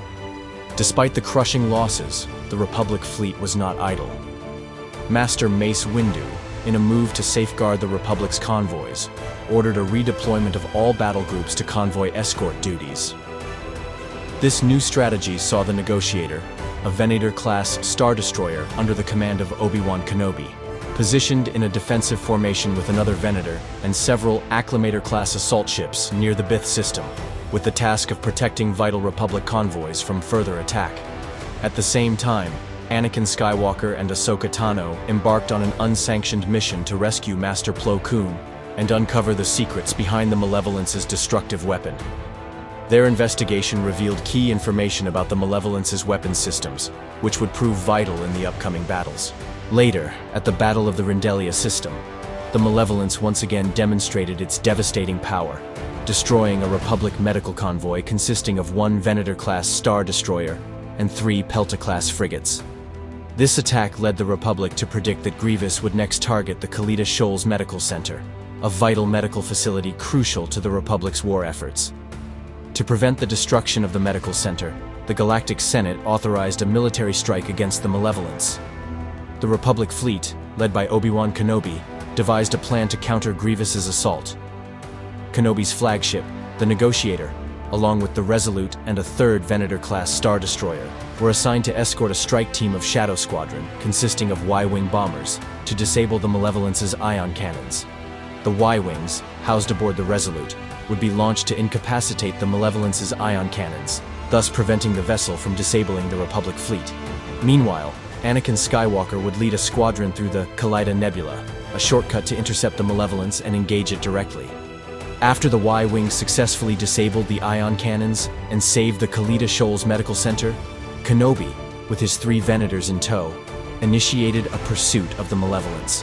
Despite the crushing losses, the Republic fleet was not idle. Master Mace Windu, in a move to safeguard the Republic's convoys, ordered a redeployment of all battle groups to convoy escort duties. This new strategy saw the Negotiator, a Venator-class Star Destroyer under the command of Obi-Wan Kenobi, positioned in a defensive formation with another Venator and several Acclamator-class assault ships near the Bith system, with the task of protecting vital Republic convoys from further attack. At the same time, Anakin Skywalker and Ahsoka Tano embarked on an unsanctioned mission to rescue Master Plo Koon and uncover the secrets behind the Malevolence's destructive weapon. Their investigation revealed key information about the Malevolence's weapons systems, which would prove vital in the upcoming battles. Later, at the Battle of the Rindelia system, the Malevolence once again demonstrated its devastating power, destroying a Republic medical convoy consisting of 1 Venator-class Star Destroyer and 3 Pelta-class frigates. This attack led the Republic to predict that Grievous would next target the Khalida Shoals Medical Center, a vital medical facility crucial to the Republic's war efforts. To prevent the destruction of the medical center, the Galactic Senate authorized a military strike against the Malevolence. The Republic fleet, led by Obi-Wan Kenobi, devised a plan to counter Grievous's assault. Kenobi's flagship, the Negotiator, along with the Resolute and a 3rd Venator-class Star Destroyer, were assigned to escort a strike team of Shadow Squadron, consisting of Y-Wing bombers, to disable the Malevolence's ion cannons. The Y-Wings, housed aboard the Resolute, would be launched to incapacitate the Malevolence's ion cannons, thus preventing the vessel from disabling the Republic fleet. Meanwhile, Anakin Skywalker would lead a squadron through the Kaleida Nebula, a shortcut to intercept the Malevolence and engage it directly. After the Y-Wings successfully disabled the ion cannons and saved the Khalida Shoals Medical Center, Kenobi, with his 3 Venators in tow, initiated a pursuit of the Malevolence.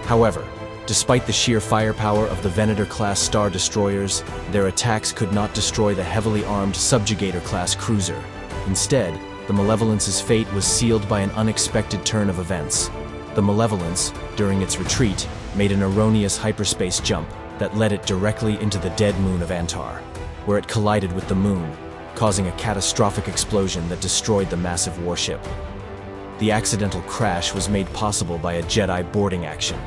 However, despite the sheer firepower of the Venator-class Star Destroyers, their attacks could not destroy the heavily armed Subjugator-class cruiser. Instead, the Malevolence's fate was sealed by an unexpected turn of events. The Malevolence, during its retreat, made an erroneous hyperspace jump that led it directly into the dead moon of Antar, where it collided with the moon, causing a catastrophic explosion that destroyed the massive warship. The accidental crash was made possible by a Jedi boarding action,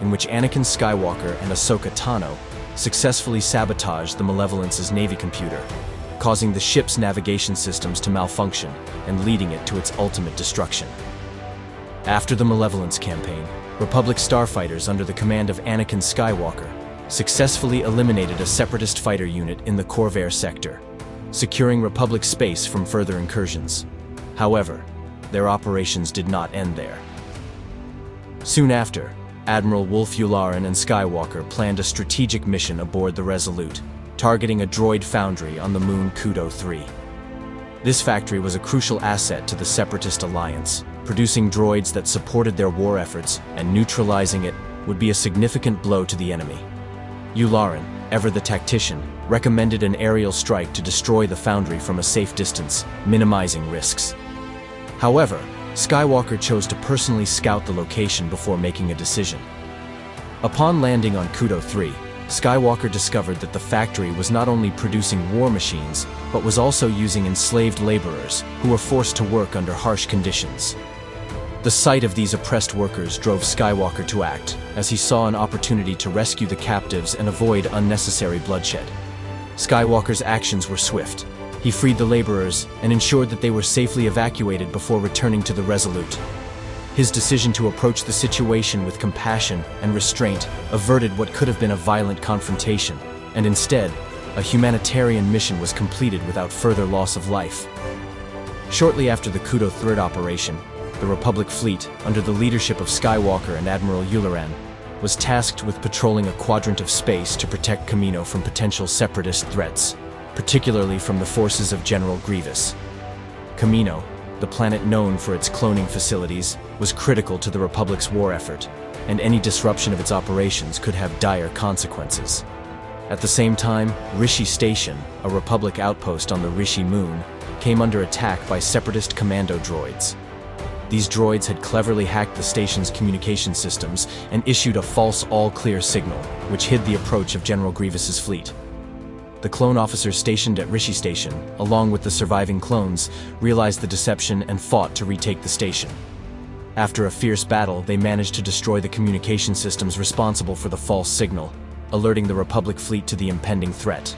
in which Anakin Skywalker and Ahsoka Tano successfully sabotaged the Malevolence's Navy computer, causing the ship's navigation systems to malfunction and leading it to its ultimate destruction. After the Malevolence campaign, Republic starfighters under the command of Anakin Skywalker successfully eliminated a Separatist fighter unit in the Corvair sector, securing Republic space from further incursions. However, their operations did not end there. Soon after, Admiral Wolf Yularen and Skywalker planned a strategic mission aboard the Resolute, targeting a droid foundry on the moon Kudo 3. This factory was a crucial asset to the Separatist alliance, producing droids that supported their war efforts, and neutralizing it would be a significant blow to the enemy. Yularen, ever the tactician, recommended an aerial strike to destroy the foundry from a safe distance, minimizing risks. However, Skywalker chose to personally scout the location before making a decision. Upon landing on Kudo 3, Skywalker discovered that the factory was not only producing war machines, but was also using enslaved laborers who were forced to work under harsh conditions. The sight of these oppressed workers drove Skywalker to act, as he saw an opportunity to rescue the captives and avoid unnecessary bloodshed. Skywalker's actions were swift. He freed the laborers and ensured that they were safely evacuated before returning to the Resolute. His decision to approach the situation with compassion and restraint averted what could have been a violent confrontation, and instead, a humanitarian mission was completed without further loss of life. Shortly after the Kudo 3 operation, the Republic fleet, under the leadership of Skywalker and Admiral Yularen, was tasked with patrolling a quadrant of space to protect Kamino from potential Separatist threats, particularly from the forces of General Grievous. Kamino, the planet known for its cloning facilities, was critical to the Republic's war effort, and any disruption of its operations could have dire consequences. At the same time, Rishi Station, a Republic outpost on the Rishi moon, came under attack by Separatist commando droids. These droids had cleverly hacked the station's communication systems and issued a false all-clear signal, which hid the approach of General Grievous's fleet. The clone officers stationed at Rishi Station, along with the surviving clones, realized the deception and fought to retake the station. After a fierce battle, they managed to destroy the communication systems responsible for the false signal, alerting the Republic fleet to the impending threat.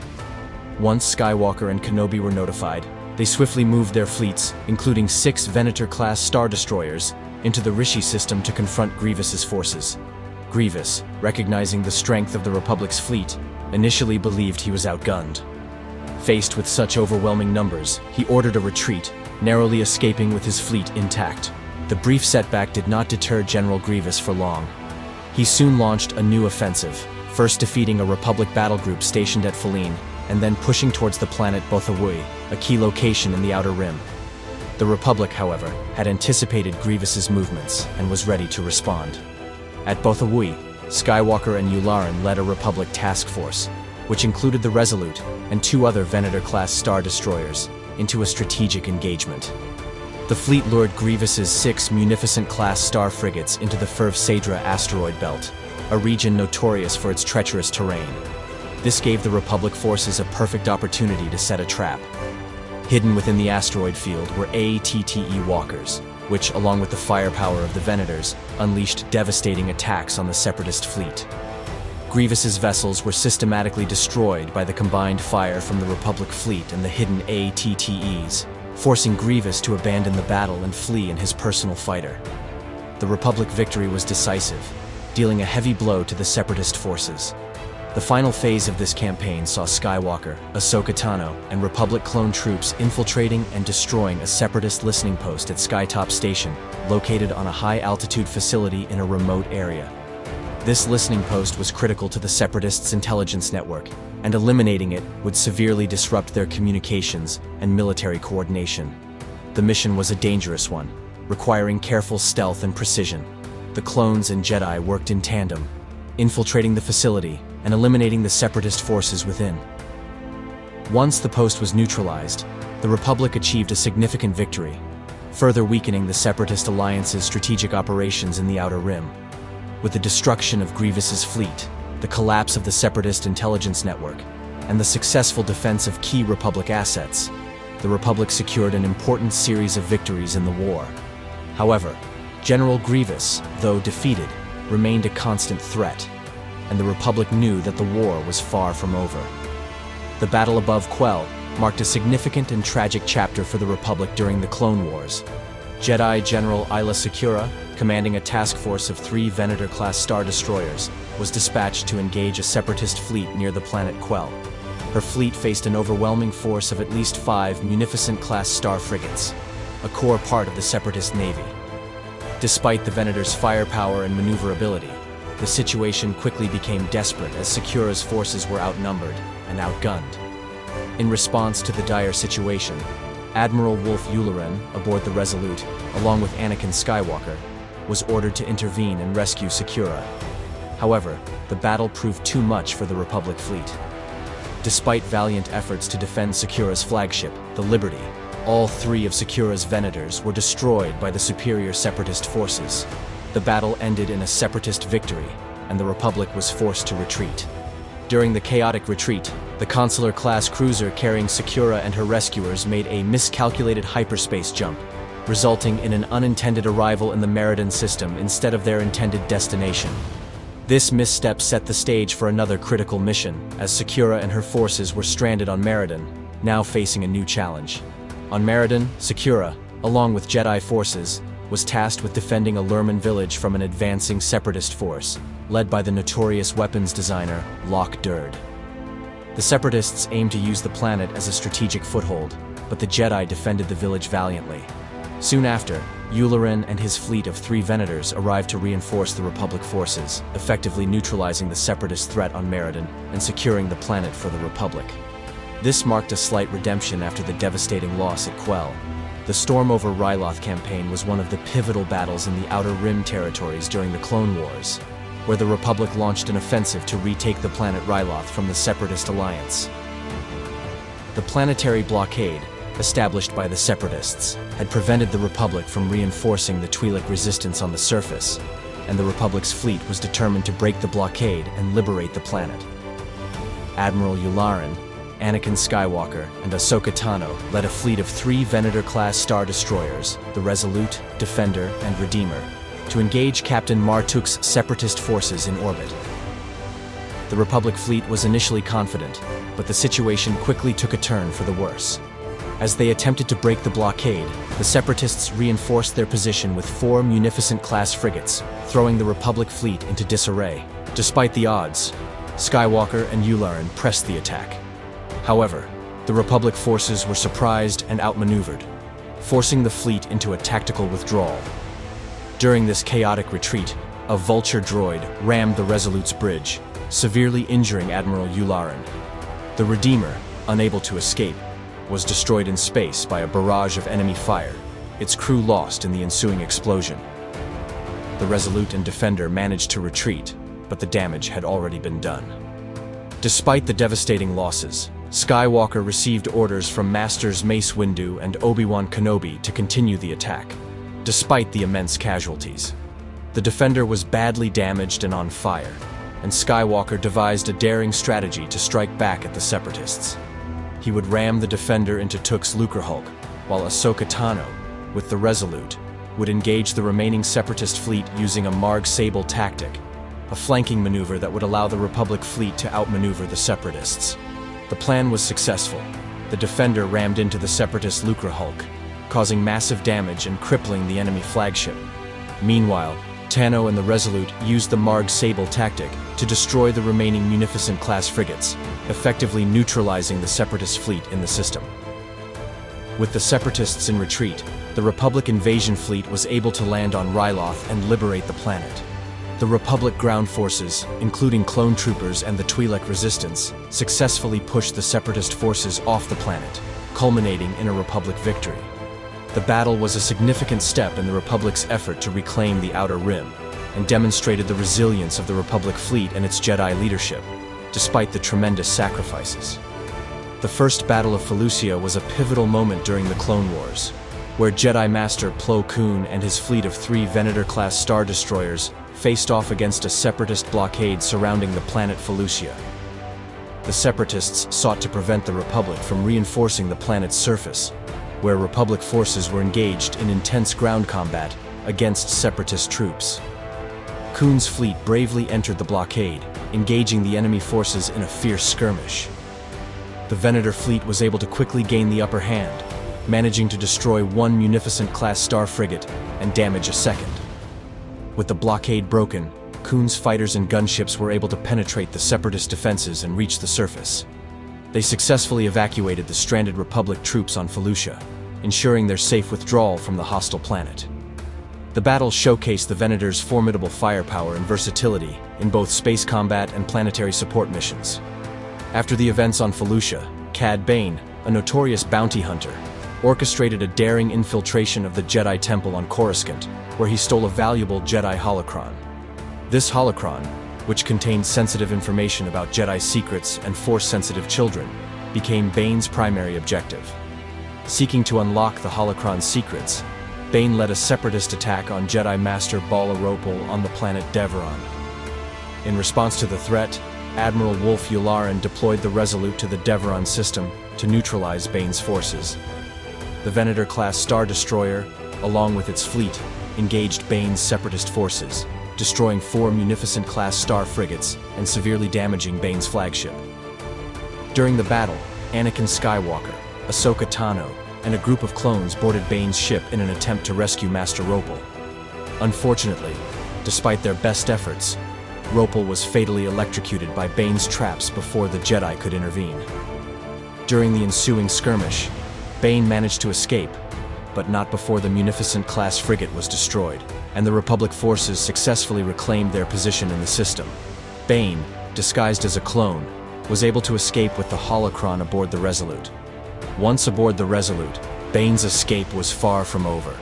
Once Skywalker and Kenobi were notified, they swiftly moved their fleets, including 6 Venator-class Star Destroyers, into the Rishi system to confront Grievous's forces. Grievous, recognizing the strength of the Republic's fleet, initially believed he was outgunned. Faced with such overwhelming numbers, he ordered a retreat, narrowly escaping with his fleet intact. The brief setback did not deter General Grievous for long. He soon launched a new offensive, first defeating a Republic battle group stationed at Faline, and then pushing towards the planet Bothawui, a key location in the Outer Rim. The Republic, however, had anticipated Grievous's movements and was ready to respond. At Bothawui, Skywalker and Yularen led a Republic task force, which included the Resolute and 2 other Venator-class Star Destroyers, into a strategic engagement. The fleet lured Grievous's 6 Munificent-class star frigates into the Firv-Sadra asteroid belt, a region notorious for its treacherous terrain. This gave the Republic forces a perfect opportunity to set a trap. Hidden within the asteroid field were ATTE walkers, which, along with the firepower of the Venators, unleashed devastating attacks on the Separatist fleet. Grievous's vessels were systematically destroyed by the combined fire from the Republic fleet and the hidden ATTEs, forcing Grievous to abandon the battle and flee in his personal fighter. The Republic victory was decisive, dealing a heavy blow to the Separatist forces. The final phase of this campaign saw Skywalker, Ahsoka Tano, and Republic clone troops infiltrating and destroying a Separatist listening post at Skytop Station, located on a high-altitude facility in a remote area. This listening post was critical to the Separatists' intelligence network, and eliminating it would severely disrupt their communications and military coordination. The mission was a dangerous one, requiring careful stealth and precision. The clones and Jedi worked in tandem, infiltrating the facility and eliminating the Separatist forces within. Once the post was neutralized, the Republic achieved a significant victory, further weakening the Separatist alliance's strategic operations in the Outer Rim. With the destruction of Grievous's fleet, the collapse of the Separatist intelligence network, and the successful defense of key Republic assets, the Republic secured an important series of victories in the war. However, General Grievous, though defeated, remained a constant threat, and the Republic knew that the war was far from over. The battle above Quell marked a significant and tragic chapter for the Republic during the Clone Wars. Jedi General Aayla Secura, commanding a task force of 3 Venator-class Star Destroyers, was dispatched to engage a Separatist fleet near the planet Quell. Her fleet faced an overwhelming force of at least 5 Munificent-class Star frigates, a core part of the Separatist Navy. Despite the Venator's firepower and maneuverability, The situation quickly became desperate as Secura's forces were outnumbered and outgunned. In response to the dire situation, Admiral Wolf Yularen, aboard the Resolute, along with Anakin Skywalker, was ordered to intervene and rescue Secura. However, the battle proved too much for the Republic fleet. Despite valiant efforts to defend Secura's flagship, the Liberty, all three of Secura's Venators were destroyed by the superior Separatist forces. The battle ended in a Separatist victory, and the Republic was forced to retreat. During the chaotic retreat, the Consular-class cruiser carrying Secura and her rescuers made a miscalculated hyperspace jump, resulting in an unintended arrival in the Meridian system instead of their intended destination. This misstep set the stage for another critical mission, as Secura and her forces were stranded on Meridian, now facing a new challenge. On Meridian, Secura, along with Jedi forces, was tasked with defending a Lurman village from an advancing Separatist force, led by the notorious weapons designer, Lok Durd. The Separatists aimed to use the planet as a strategic foothold, but the Jedi defended the village valiantly. Soon after, Yularen and his fleet of 3 Venators arrived to reinforce the Republic forces, effectively neutralizing the Separatist threat on Meridian and securing the planet for the Republic. This marked a slight redemption after the devastating loss at Quell. The Storm over Ryloth campaign was one of the pivotal battles in the Outer Rim territories during the Clone Wars, where the Republic launched an offensive to retake the planet Ryloth from the Separatist alliance. The planetary blockade, established by the Separatists, had prevented the Republic from reinforcing the Twi'lek resistance on the surface, and the Republic's fleet was determined to break the blockade and liberate the planet. Admiral Yularen, Anakin Skywalker, and Ahsoka Tano led a fleet of 3 Venator-class Star Destroyers, the Resolute, Defender, and Redeemer, to engage Captain Martuk's Separatist forces in orbit. The Republic fleet was initially confident, but the situation quickly took a turn for the worse. As they attempted to break the blockade, the Separatists reinforced their position with 4 Munificent-class frigates, throwing the Republic fleet into disarray. Despite the odds, Skywalker and Yularen pressed the attack. However, the Republic forces were surprised and outmaneuvered, forcing the fleet into a tactical withdrawal. During this chaotic retreat, a Vulture droid rammed the Resolute's bridge, severely injuring Admiral Yularen. The Redeemer, unable to escape, was destroyed in space by a barrage of enemy fire, its crew lost in the ensuing explosion. The Resolute and Defender managed to retreat, but the damage had already been done. Despite the devastating losses, Skywalker received orders from Masters Mace Windu and Obi-Wan Kenobi to continue the attack, despite the immense casualties. The Defender was badly damaged and on fire, and Skywalker devised a daring strategy to strike back at the Separatists. He would ram the Defender into Took's Lucrehulk, while Ahsoka Tano, with the Resolute, would engage the remaining Separatist fleet using a Marg Sable tactic, a flanking maneuver that would allow the Republic fleet to outmaneuver the Separatists. The plan was successful. The Defender rammed into the Separatist Lucrehulk, causing massive damage and crippling the enemy flagship. Meanwhile, Tano and the Resolute used the Marg Sable tactic to destroy the remaining Munificent-class frigates, effectively neutralizing the Separatist fleet in the system. With the Separatists in retreat, the Republic invasion fleet was able to land on Ryloth and liberate the planet. The Republic ground forces, including clone troopers and the Twi'lek resistance, successfully pushed the Separatist forces off the planet, culminating in a Republic victory. The battle was a significant step in the Republic's effort to reclaim the Outer Rim, and demonstrated the resilience of the Republic fleet and its Jedi leadership, despite the tremendous sacrifices. The First Battle of Felucia was a pivotal moment during the Clone Wars, where Jedi Master Plo Koon and his fleet of 3 Venator-class Star Destroyers faced off against a Separatist blockade surrounding the planet Felucia. The Separatists sought to prevent the Republic from reinforcing the planet's surface, where Republic forces were engaged in intense ground combat against Separatist troops. Koon's fleet bravely entered the blockade, engaging the enemy forces in a fierce skirmish. The Venator fleet was able to quickly gain the upper hand, managing to destroy 1 Munificent-class star frigate and damage a second. With the blockade broken, Koon's fighters and gunships were able to penetrate the Separatist defenses and reach the surface. They successfully evacuated the stranded Republic troops on Felucia, ensuring their safe withdrawal from the hostile planet. The battle showcased the Venator's formidable firepower and versatility in both space combat and planetary support missions. After the events on Felucia, Cad Bane, a notorious bounty hunter, orchestrated a daring infiltration of the Jedi Temple on Coruscant, where he stole a valuable Jedi holocron. This holocron, which contained sensitive information about Jedi secrets and Force-sensitive children, became Bane's primary objective. Seeking to unlock the holocron's secrets, Bane led a separatist attack on Jedi Master Bala Ropal on the planet Deveron. In response to the threat, Admiral Wolf Yularen deployed the Resolute to the Deveron system to neutralize Bane's forces. The Venator-class Star Destroyer, along with its fleet, engaged Bane's separatist forces, destroying 4 Munificent-class star frigates and severely damaging Bane's flagship. During the battle, Anakin Skywalker, Ahsoka Tano, and a group of clones boarded Bane's ship in an attempt to rescue Master Ropal. Unfortunately, despite their best efforts, Ropal was fatally electrocuted by Bane's traps before the Jedi could intervene. During the ensuing skirmish, Bane managed to escape, but not before the Munificent-class frigate was destroyed, and the Republic forces successfully reclaimed their position in the system. Bane, disguised as a clone, was able to escape with the holocron aboard the Resolute. Once aboard the Resolute, Bane's escape was far from over.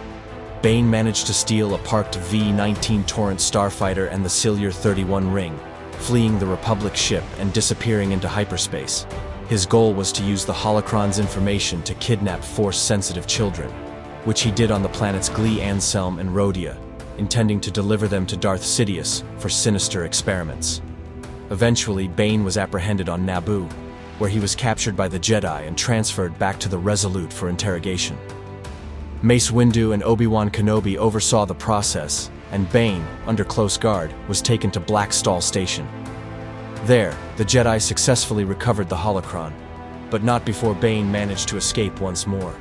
Bane managed to steal a parked V-19 Torrent starfighter and the Silur 31 ring, fleeing the Republic ship and disappearing into hyperspace. His goal was to use the holocron's information to kidnap Force-sensitive children, which he did on the planets Glee Anselm and Rhodia, intending to deliver them to Darth Sidious for sinister experiments. Eventually, Bane was apprehended on Naboo, where he was captured by the Jedi and transferred back to the Resolute for interrogation. Mace Windu and Obi-Wan Kenobi oversaw the process, and Bane, under close guard, was taken to Blackstall Station. There, the Jedi successfully recovered the holocron, but not before Bane managed to escape once more,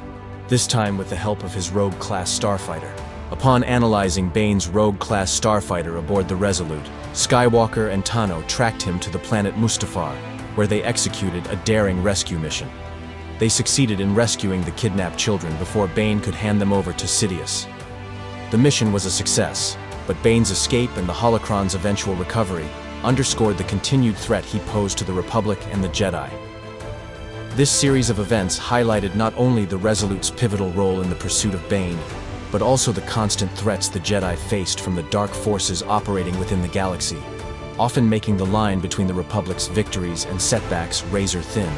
this time with the help of his Rogue-class starfighter. Upon analyzing Bane's Rogue-class starfighter aboard the Resolute, Skywalker and Tano tracked him to the planet Mustafar, where they executed a daring rescue mission. They succeeded in rescuing the kidnapped children before Bane could hand them over to Sidious. The mission was a success, but Bane's escape and the holocron's eventual recovery underscored the continued threat he posed to the Republic and the Jedi. This series of events highlighted not only the Resolute's pivotal role in the pursuit of Bane, but also the constant threats the Jedi faced from the dark forces operating within the galaxy, often making the line between the Republic's victories and setbacks razor thin.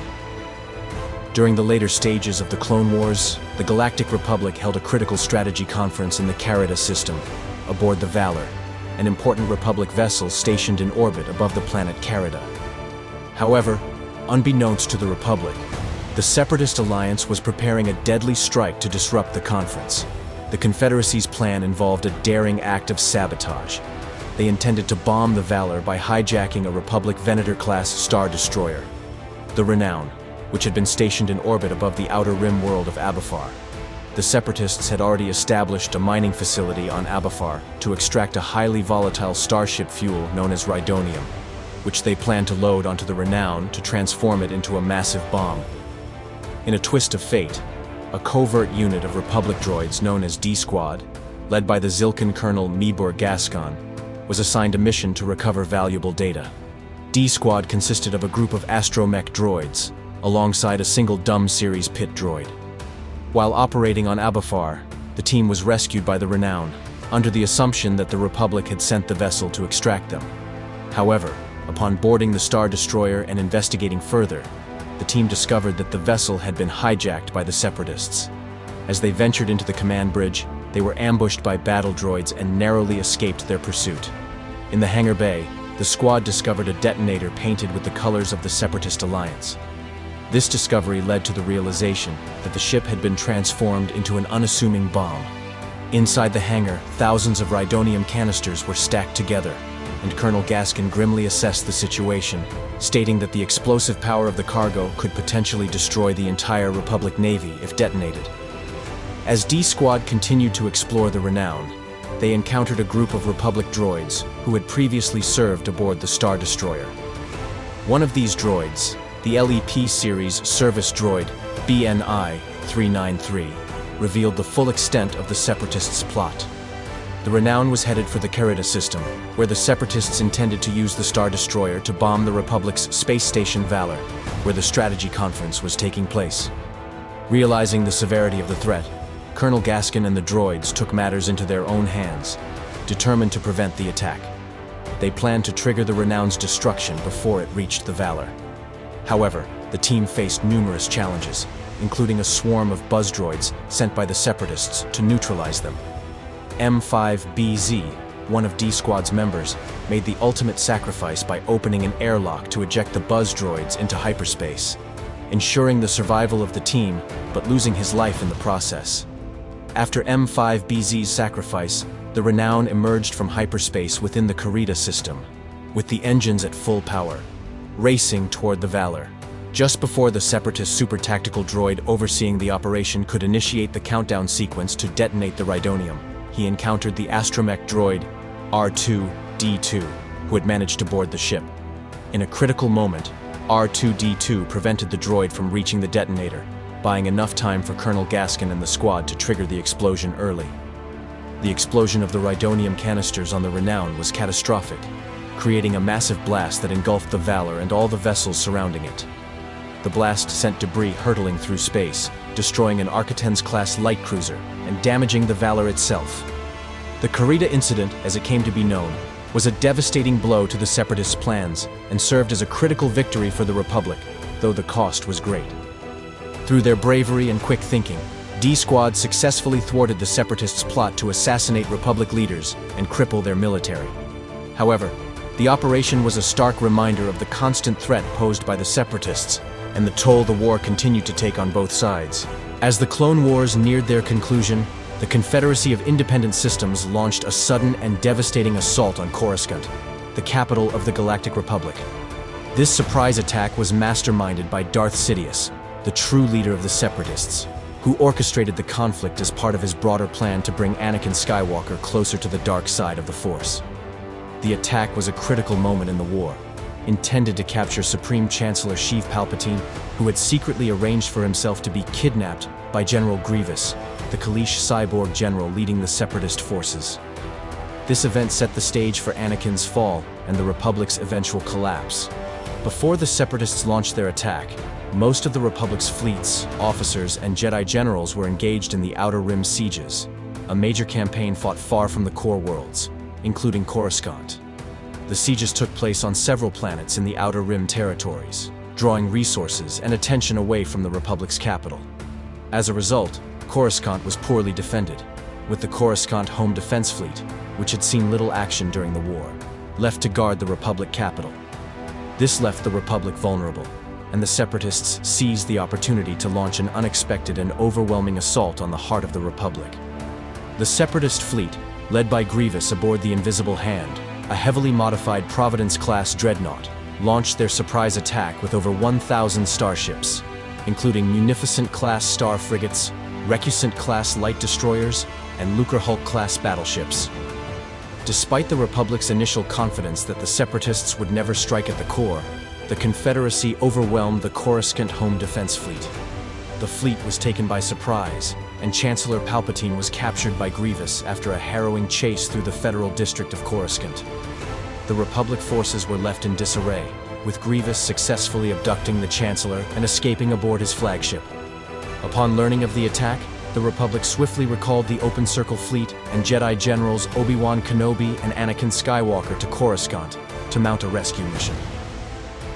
During the later stages of the Clone Wars, the Galactic Republic held a critical strategy conference in the Carida system, aboard the Valor, an important Republic vessel stationed in orbit above the planet Carida. However, unbeknownst to the Republic, the Separatist Alliance was preparing a deadly strike to disrupt the conference. The Confederacy's plan involved a daring act of sabotage. They intended to bomb the Valor by hijacking a Republic Venator-class Star Destroyer, the Renown, which had been stationed in orbit above the outer rim world of Abafar. The Separatists had already established a mining facility on Abafar to extract a highly volatile starship fuel known as Rhydonium, which they planned to load onto the Renown to transform it into a massive bomb. In a twist of fate, a covert unit of Republic droids known as D-Squad, led by the Zilkan Colonel Mibur Gascon, was assigned a mission to recover valuable data. D-Squad consisted of a group of astromech droids, alongside a single Dumb Series pit droid. While operating on Abafar, the team was rescued by the Renown, under the assumption that the Republic had sent the vessel to extract them. However, upon boarding the Star Destroyer and investigating further, the team discovered that the vessel had been hijacked by the Separatists. As they ventured into the command bridge, they were ambushed by battle droids and narrowly escaped their pursuit. In the hangar bay, the squad discovered a detonator painted with the colors of the Separatist Alliance. This discovery led to the realization that the ship had been transformed into an unassuming bomb. Inside the hangar, thousands of Rhydonium canisters were stacked together, and Colonel Gaskin grimly assessed the situation, stating that the explosive power of the cargo could potentially destroy the entire Republic Navy if detonated. As D-Squad continued to explore the Renown, they encountered a group of Republic droids who had previously served aboard the Star Destroyer. One of these droids, the LEP series service droid BNI-393, revealed the full extent of the Separatists' plot. The The Renown was headed for the Carida system, where the Separatists intended to use the Star Destroyer to bomb the Republic's space station Valor, where the strategy conference was taking place. Realizing the severity of the threat, Colonel Gaskin and the droids took matters into their own hands, determined to prevent the attack. They planned to trigger the Renown's destruction before it reached the Valor. However, the team faced numerous challenges, including a swarm of buzz droids sent by the Separatists to neutralize them. M5BZ, one of D Squad's members, made the ultimate sacrifice by opening an airlock to eject the buzz droids into hyperspace, ensuring the survival of the team but losing his life in the process. After M5BZ's sacrifice, the Renown emerged from hyperspace within the Carida system, with the engines at full power, racing toward the Valor. Just before the Separatist super tactical droid overseeing the operation could initiate the countdown sequence to detonate the Rhydonium, he encountered the astromech droid R2-D2, who had managed to board the ship. In a critical moment, R2-D2 prevented the droid from reaching the detonator, buying enough time for Colonel Gaskin and the squad to trigger the explosion early. The explosion of the Rhydonium canisters on the Renown was catastrophic, creating a massive blast that engulfed the Valor and all the vessels surrounding it. The blast sent debris hurtling through space, destroying an Architens-class light cruiser and damaging the Valor itself. The Carida incident, as it came to be known, was a devastating blow to the Separatists' plans and served as a critical victory for the Republic, though the cost was great. Through their bravery and quick thinking, D Squad successfully thwarted the Separatists' plot to assassinate Republic leaders and cripple their military. However, the operation was a stark reminder of the constant threat posed by the Separatists and the toll the war continued to take on both sides. As the Clone Wars neared their conclusion, the Confederacy of Independent Systems launched a sudden and devastating assault on Coruscant, the capital of the Galactic Republic. This surprise attack was masterminded by Darth Sidious, the true leader of the Separatists, who orchestrated the conflict as part of his broader plan to bring Anakin Skywalker closer to the dark side of the Force. The attack was a critical moment in the war, intended to capture Supreme Chancellor Sheev Palpatine, who had secretly arranged for himself to be kidnapped by General Grievous, the Kaleesh cyborg general leading the Separatist forces. This event set the stage for Anakin's fall and the Republic's eventual collapse. Before the Separatists launched their attack, most of the Republic's fleets, officers, and Jedi generals were engaged in the Outer Rim sieges, a major campaign fought far from the core worlds, including Coruscant. The sieges took place on several planets in the Outer Rim territories, drawing resources and attention away from the Republic's capital. As a result, Coruscant was poorly defended, with the Coruscant Home Defense Fleet, which had seen little action during the war, left to guard the Republic capital. This left the Republic vulnerable, and the Separatists seized the opportunity to launch an unexpected and overwhelming assault on the heart of the Republic. The Separatist fleet, led by Grievous aboard the Invisible Hand, a heavily modified Providence-class dreadnought, launched their surprise attack with over 1,000 starships, including Munificent-class star frigates, Recusant-class light destroyers, and Lucrehulk-class battleships. Despite the Republic's initial confidence that the Separatists would never strike at the core, the Confederacy overwhelmed the Coruscant Home Defense Fleet. The fleet was taken by surprise, and Chancellor Palpatine was captured by Grievous after a harrowing chase through the Federal District of Coruscant. The Republic forces were left in disarray, with Grievous successfully abducting the Chancellor and escaping aboard his flagship. Upon learning of the attack, the Republic swiftly recalled the Open Circle Fleet and Jedi Generals Obi-Wan Kenobi and Anakin Skywalker to Coruscant to mount a rescue mission.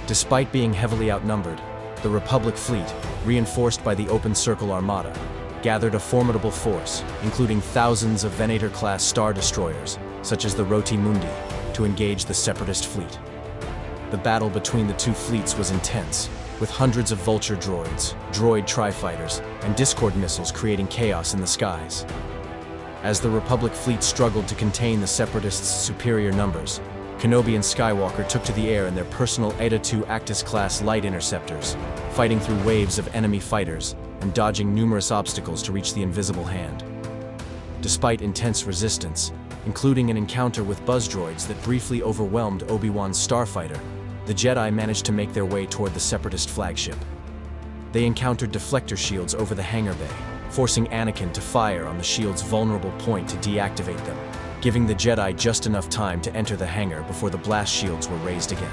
Despite being heavily outnumbered, the Republic fleet, reinforced by the Open Circle Armada, gathered a formidable force, including thousands of Venator-class Star Destroyers, such as the Roti Mundi, to engage the Separatist fleet. The battle between the two fleets was intense, with hundreds of Vulture droids, droid tri-fighters, and Discord missiles creating chaos in the skies. As the Republic fleet struggled to contain the Separatists' superior numbers, Kenobi and Skywalker took to the air in their personal Eta II Actis-class light interceptors, fighting through waves of enemy fighters and dodging numerous obstacles to reach the Invisible Hand. Despite intense resistance, including an encounter with buzz droids that briefly overwhelmed Obi-Wan's starfighter, the Jedi managed to make their way toward the Separatist flagship. They encountered deflector shields over the hangar bay, forcing Anakin to fire on the shield's vulnerable point to deactivate them. giving the Jedi just enough time to enter the hangar before the blast shields were raised again.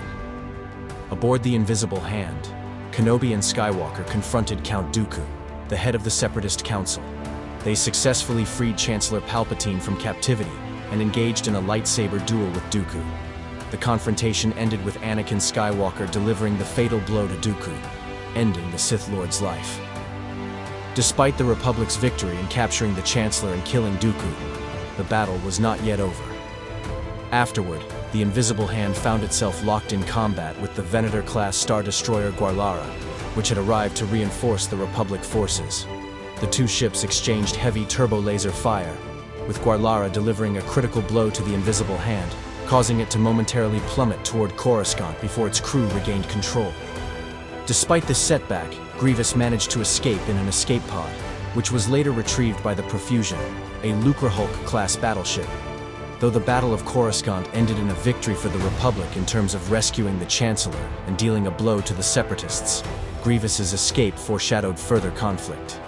Aboard the Invisible Hand, Kenobi and Skywalker confronted Count Dooku, the head of the Separatist Council. They successfully freed Chancellor Palpatine from captivity and engaged in a lightsaber duel with Dooku. The confrontation ended with Anakin Skywalker delivering the fatal blow to Dooku, ending the Sith Lord's life. Despite the Republic's victory in capturing the Chancellor and killing Dooku, the battle was not yet over. Afterward, the Invisible Hand found itself locked in combat with the Venator-class Star Destroyer Guarlara, which had arrived to reinforce the Republic forces. The two ships exchanged heavy turbo-laser fire, with Guarlara delivering a critical blow to the Invisible Hand, causing it to momentarily plummet toward Coruscant before its crew regained control. Despite this setback, Grievous managed to escape in an escape pod, which was later retrieved by the Profusion, a Lucrehulk-class battleship. Though the Battle of Coruscant ended in a victory for the Republic in terms of rescuing the Chancellor and dealing a blow to the Separatists, Grievous's escape foreshadowed further conflict.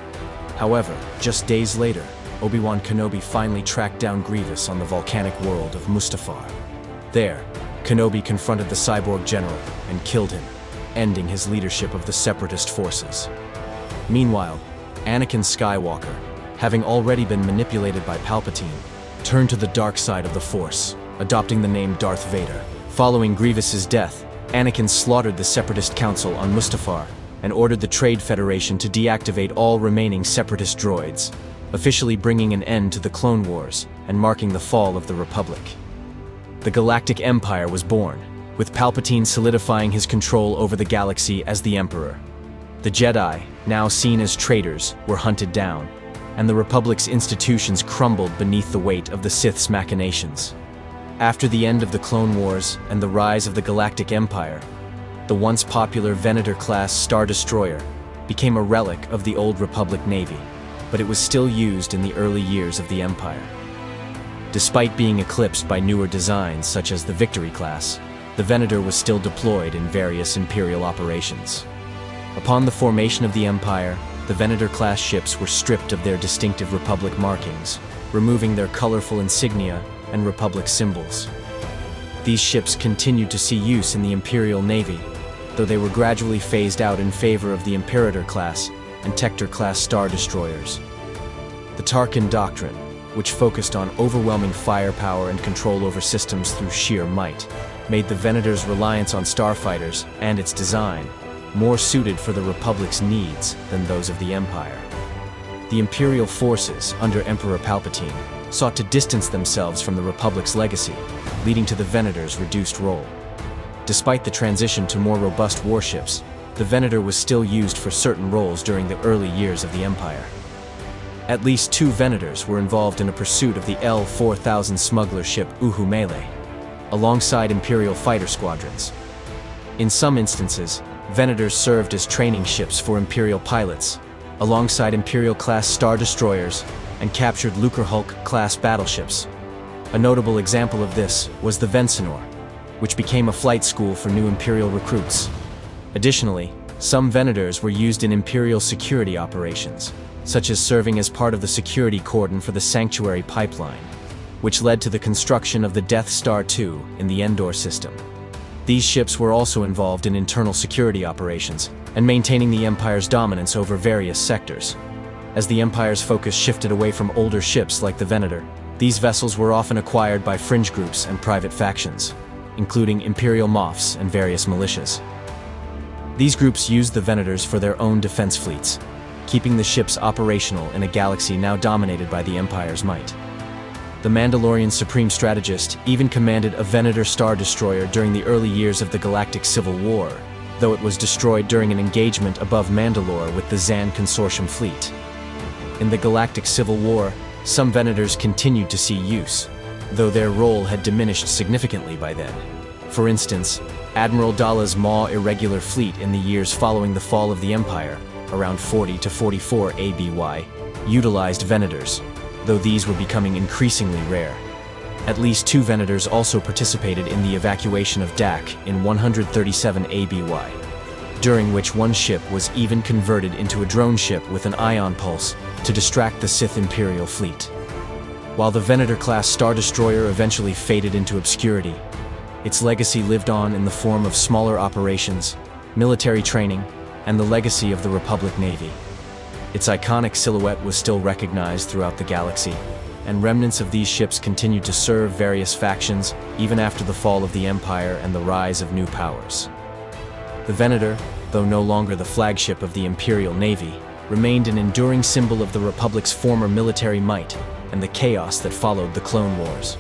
However, just days later, Obi-Wan Kenobi finally tracked down Grievous on the volcanic world of Mustafar. There, Kenobi confronted the cyborg general and killed him, ending his leadership of the Separatist forces. Meanwhile, Anakin Skywalker, having already been manipulated by Palpatine, turned to the dark side of the Force, adopting the name Darth Vader. Following Grievous's death, Anakin slaughtered the Separatist Council on Mustafar and ordered the Trade Federation to deactivate all remaining Separatist droids, officially bringing an end to the Clone Wars and marking the fall of the Republic. The Galactic Empire was born, with Palpatine solidifying his control over the galaxy as the Emperor. The Jedi, now seen as traitors, were hunted down, and the Republic's institutions crumbled beneath the weight of the Sith's machinations. After the end of the Clone Wars and the rise of the Galactic Empire, the once popular Venator-class Star Destroyer became a relic of the old Republic Navy, but it was still used in the early years of the Empire. Despite being eclipsed by newer designs such as the Victory class, the Venator was still deployed in various Imperial operations. Upon the formation of the Empire, the Venator-class ships were stripped of their distinctive Republic markings, removing their colorful insignia and Republic symbols. These ships continued to see use in the Imperial Navy, though they were gradually phased out in favor of the Imperator-class and Tector-class Star Destroyers. The Tarkin Doctrine, which focused on overwhelming firepower and control over systems through sheer might, made the Venator's reliance on starfighters and its design more suited for the Republic's needs than those of the Empire. The Imperial forces, under Emperor Palpatine, sought to distance themselves from the Republic's legacy, leading to the Venator's reduced role. Despite the transition to more robust warships, the Venator was still used for certain roles during the early years of the Empire. At least 2 Venators were involved in a pursuit of the L-4000 smuggler ship Uhumele, alongside Imperial fighter squadrons. In some instances, Venators served as training ships for Imperial pilots, alongside Imperial-class Star Destroyers and captured Lucrehulk-class battleships. A notable example of this was the Vensenor, which became a flight school for new Imperial recruits. Additionally, some Venators were used in Imperial security operations, such as serving as part of the security cordon for the Sanctuary Pipeline, which led to the construction of the Death Star II in the Endor system. These ships were also involved in internal security operations and maintaining the Empire's dominance over various sectors. As the Empire's focus shifted away from older ships like the Venator, these vessels were often acquired by fringe groups and private factions, including Imperial Moffs and various militias. These groups used the Venators for their own defense fleets, keeping the ships operational in a galaxy now dominated by the Empire's might. The Mandalorian Supreme Strategist even commanded a Venator Star Destroyer during the early years of the Galactic Civil War, though it was destroyed during an engagement above Mandalore with the Zan Consortium fleet. In the Galactic Civil War, some Venators continued to see use, though their role had diminished significantly by then. For instance, Admiral Dalla's Maw irregular fleet in the years following the fall of the Empire, around 40 to 44 ABY, utilized Venators, though these were becoming increasingly rare. At least 2 Venators also participated in the evacuation of Dak in 137 ABY, during which one ship was even converted into a drone ship with an ion pulse to distract the Sith Imperial fleet. While the Venator-class Star Destroyer eventually faded into obscurity, its legacy lived on in the form of smaller operations, military training, and the legacy of the Republic Navy. Its iconic silhouette was still recognized throughout the galaxy, and remnants of these ships continued to serve various factions even after the fall of the Empire and the rise of new powers. The Venator, though no longer the flagship of the Imperial Navy, remained an enduring symbol of the Republic's former military might and the chaos that followed the Clone Wars.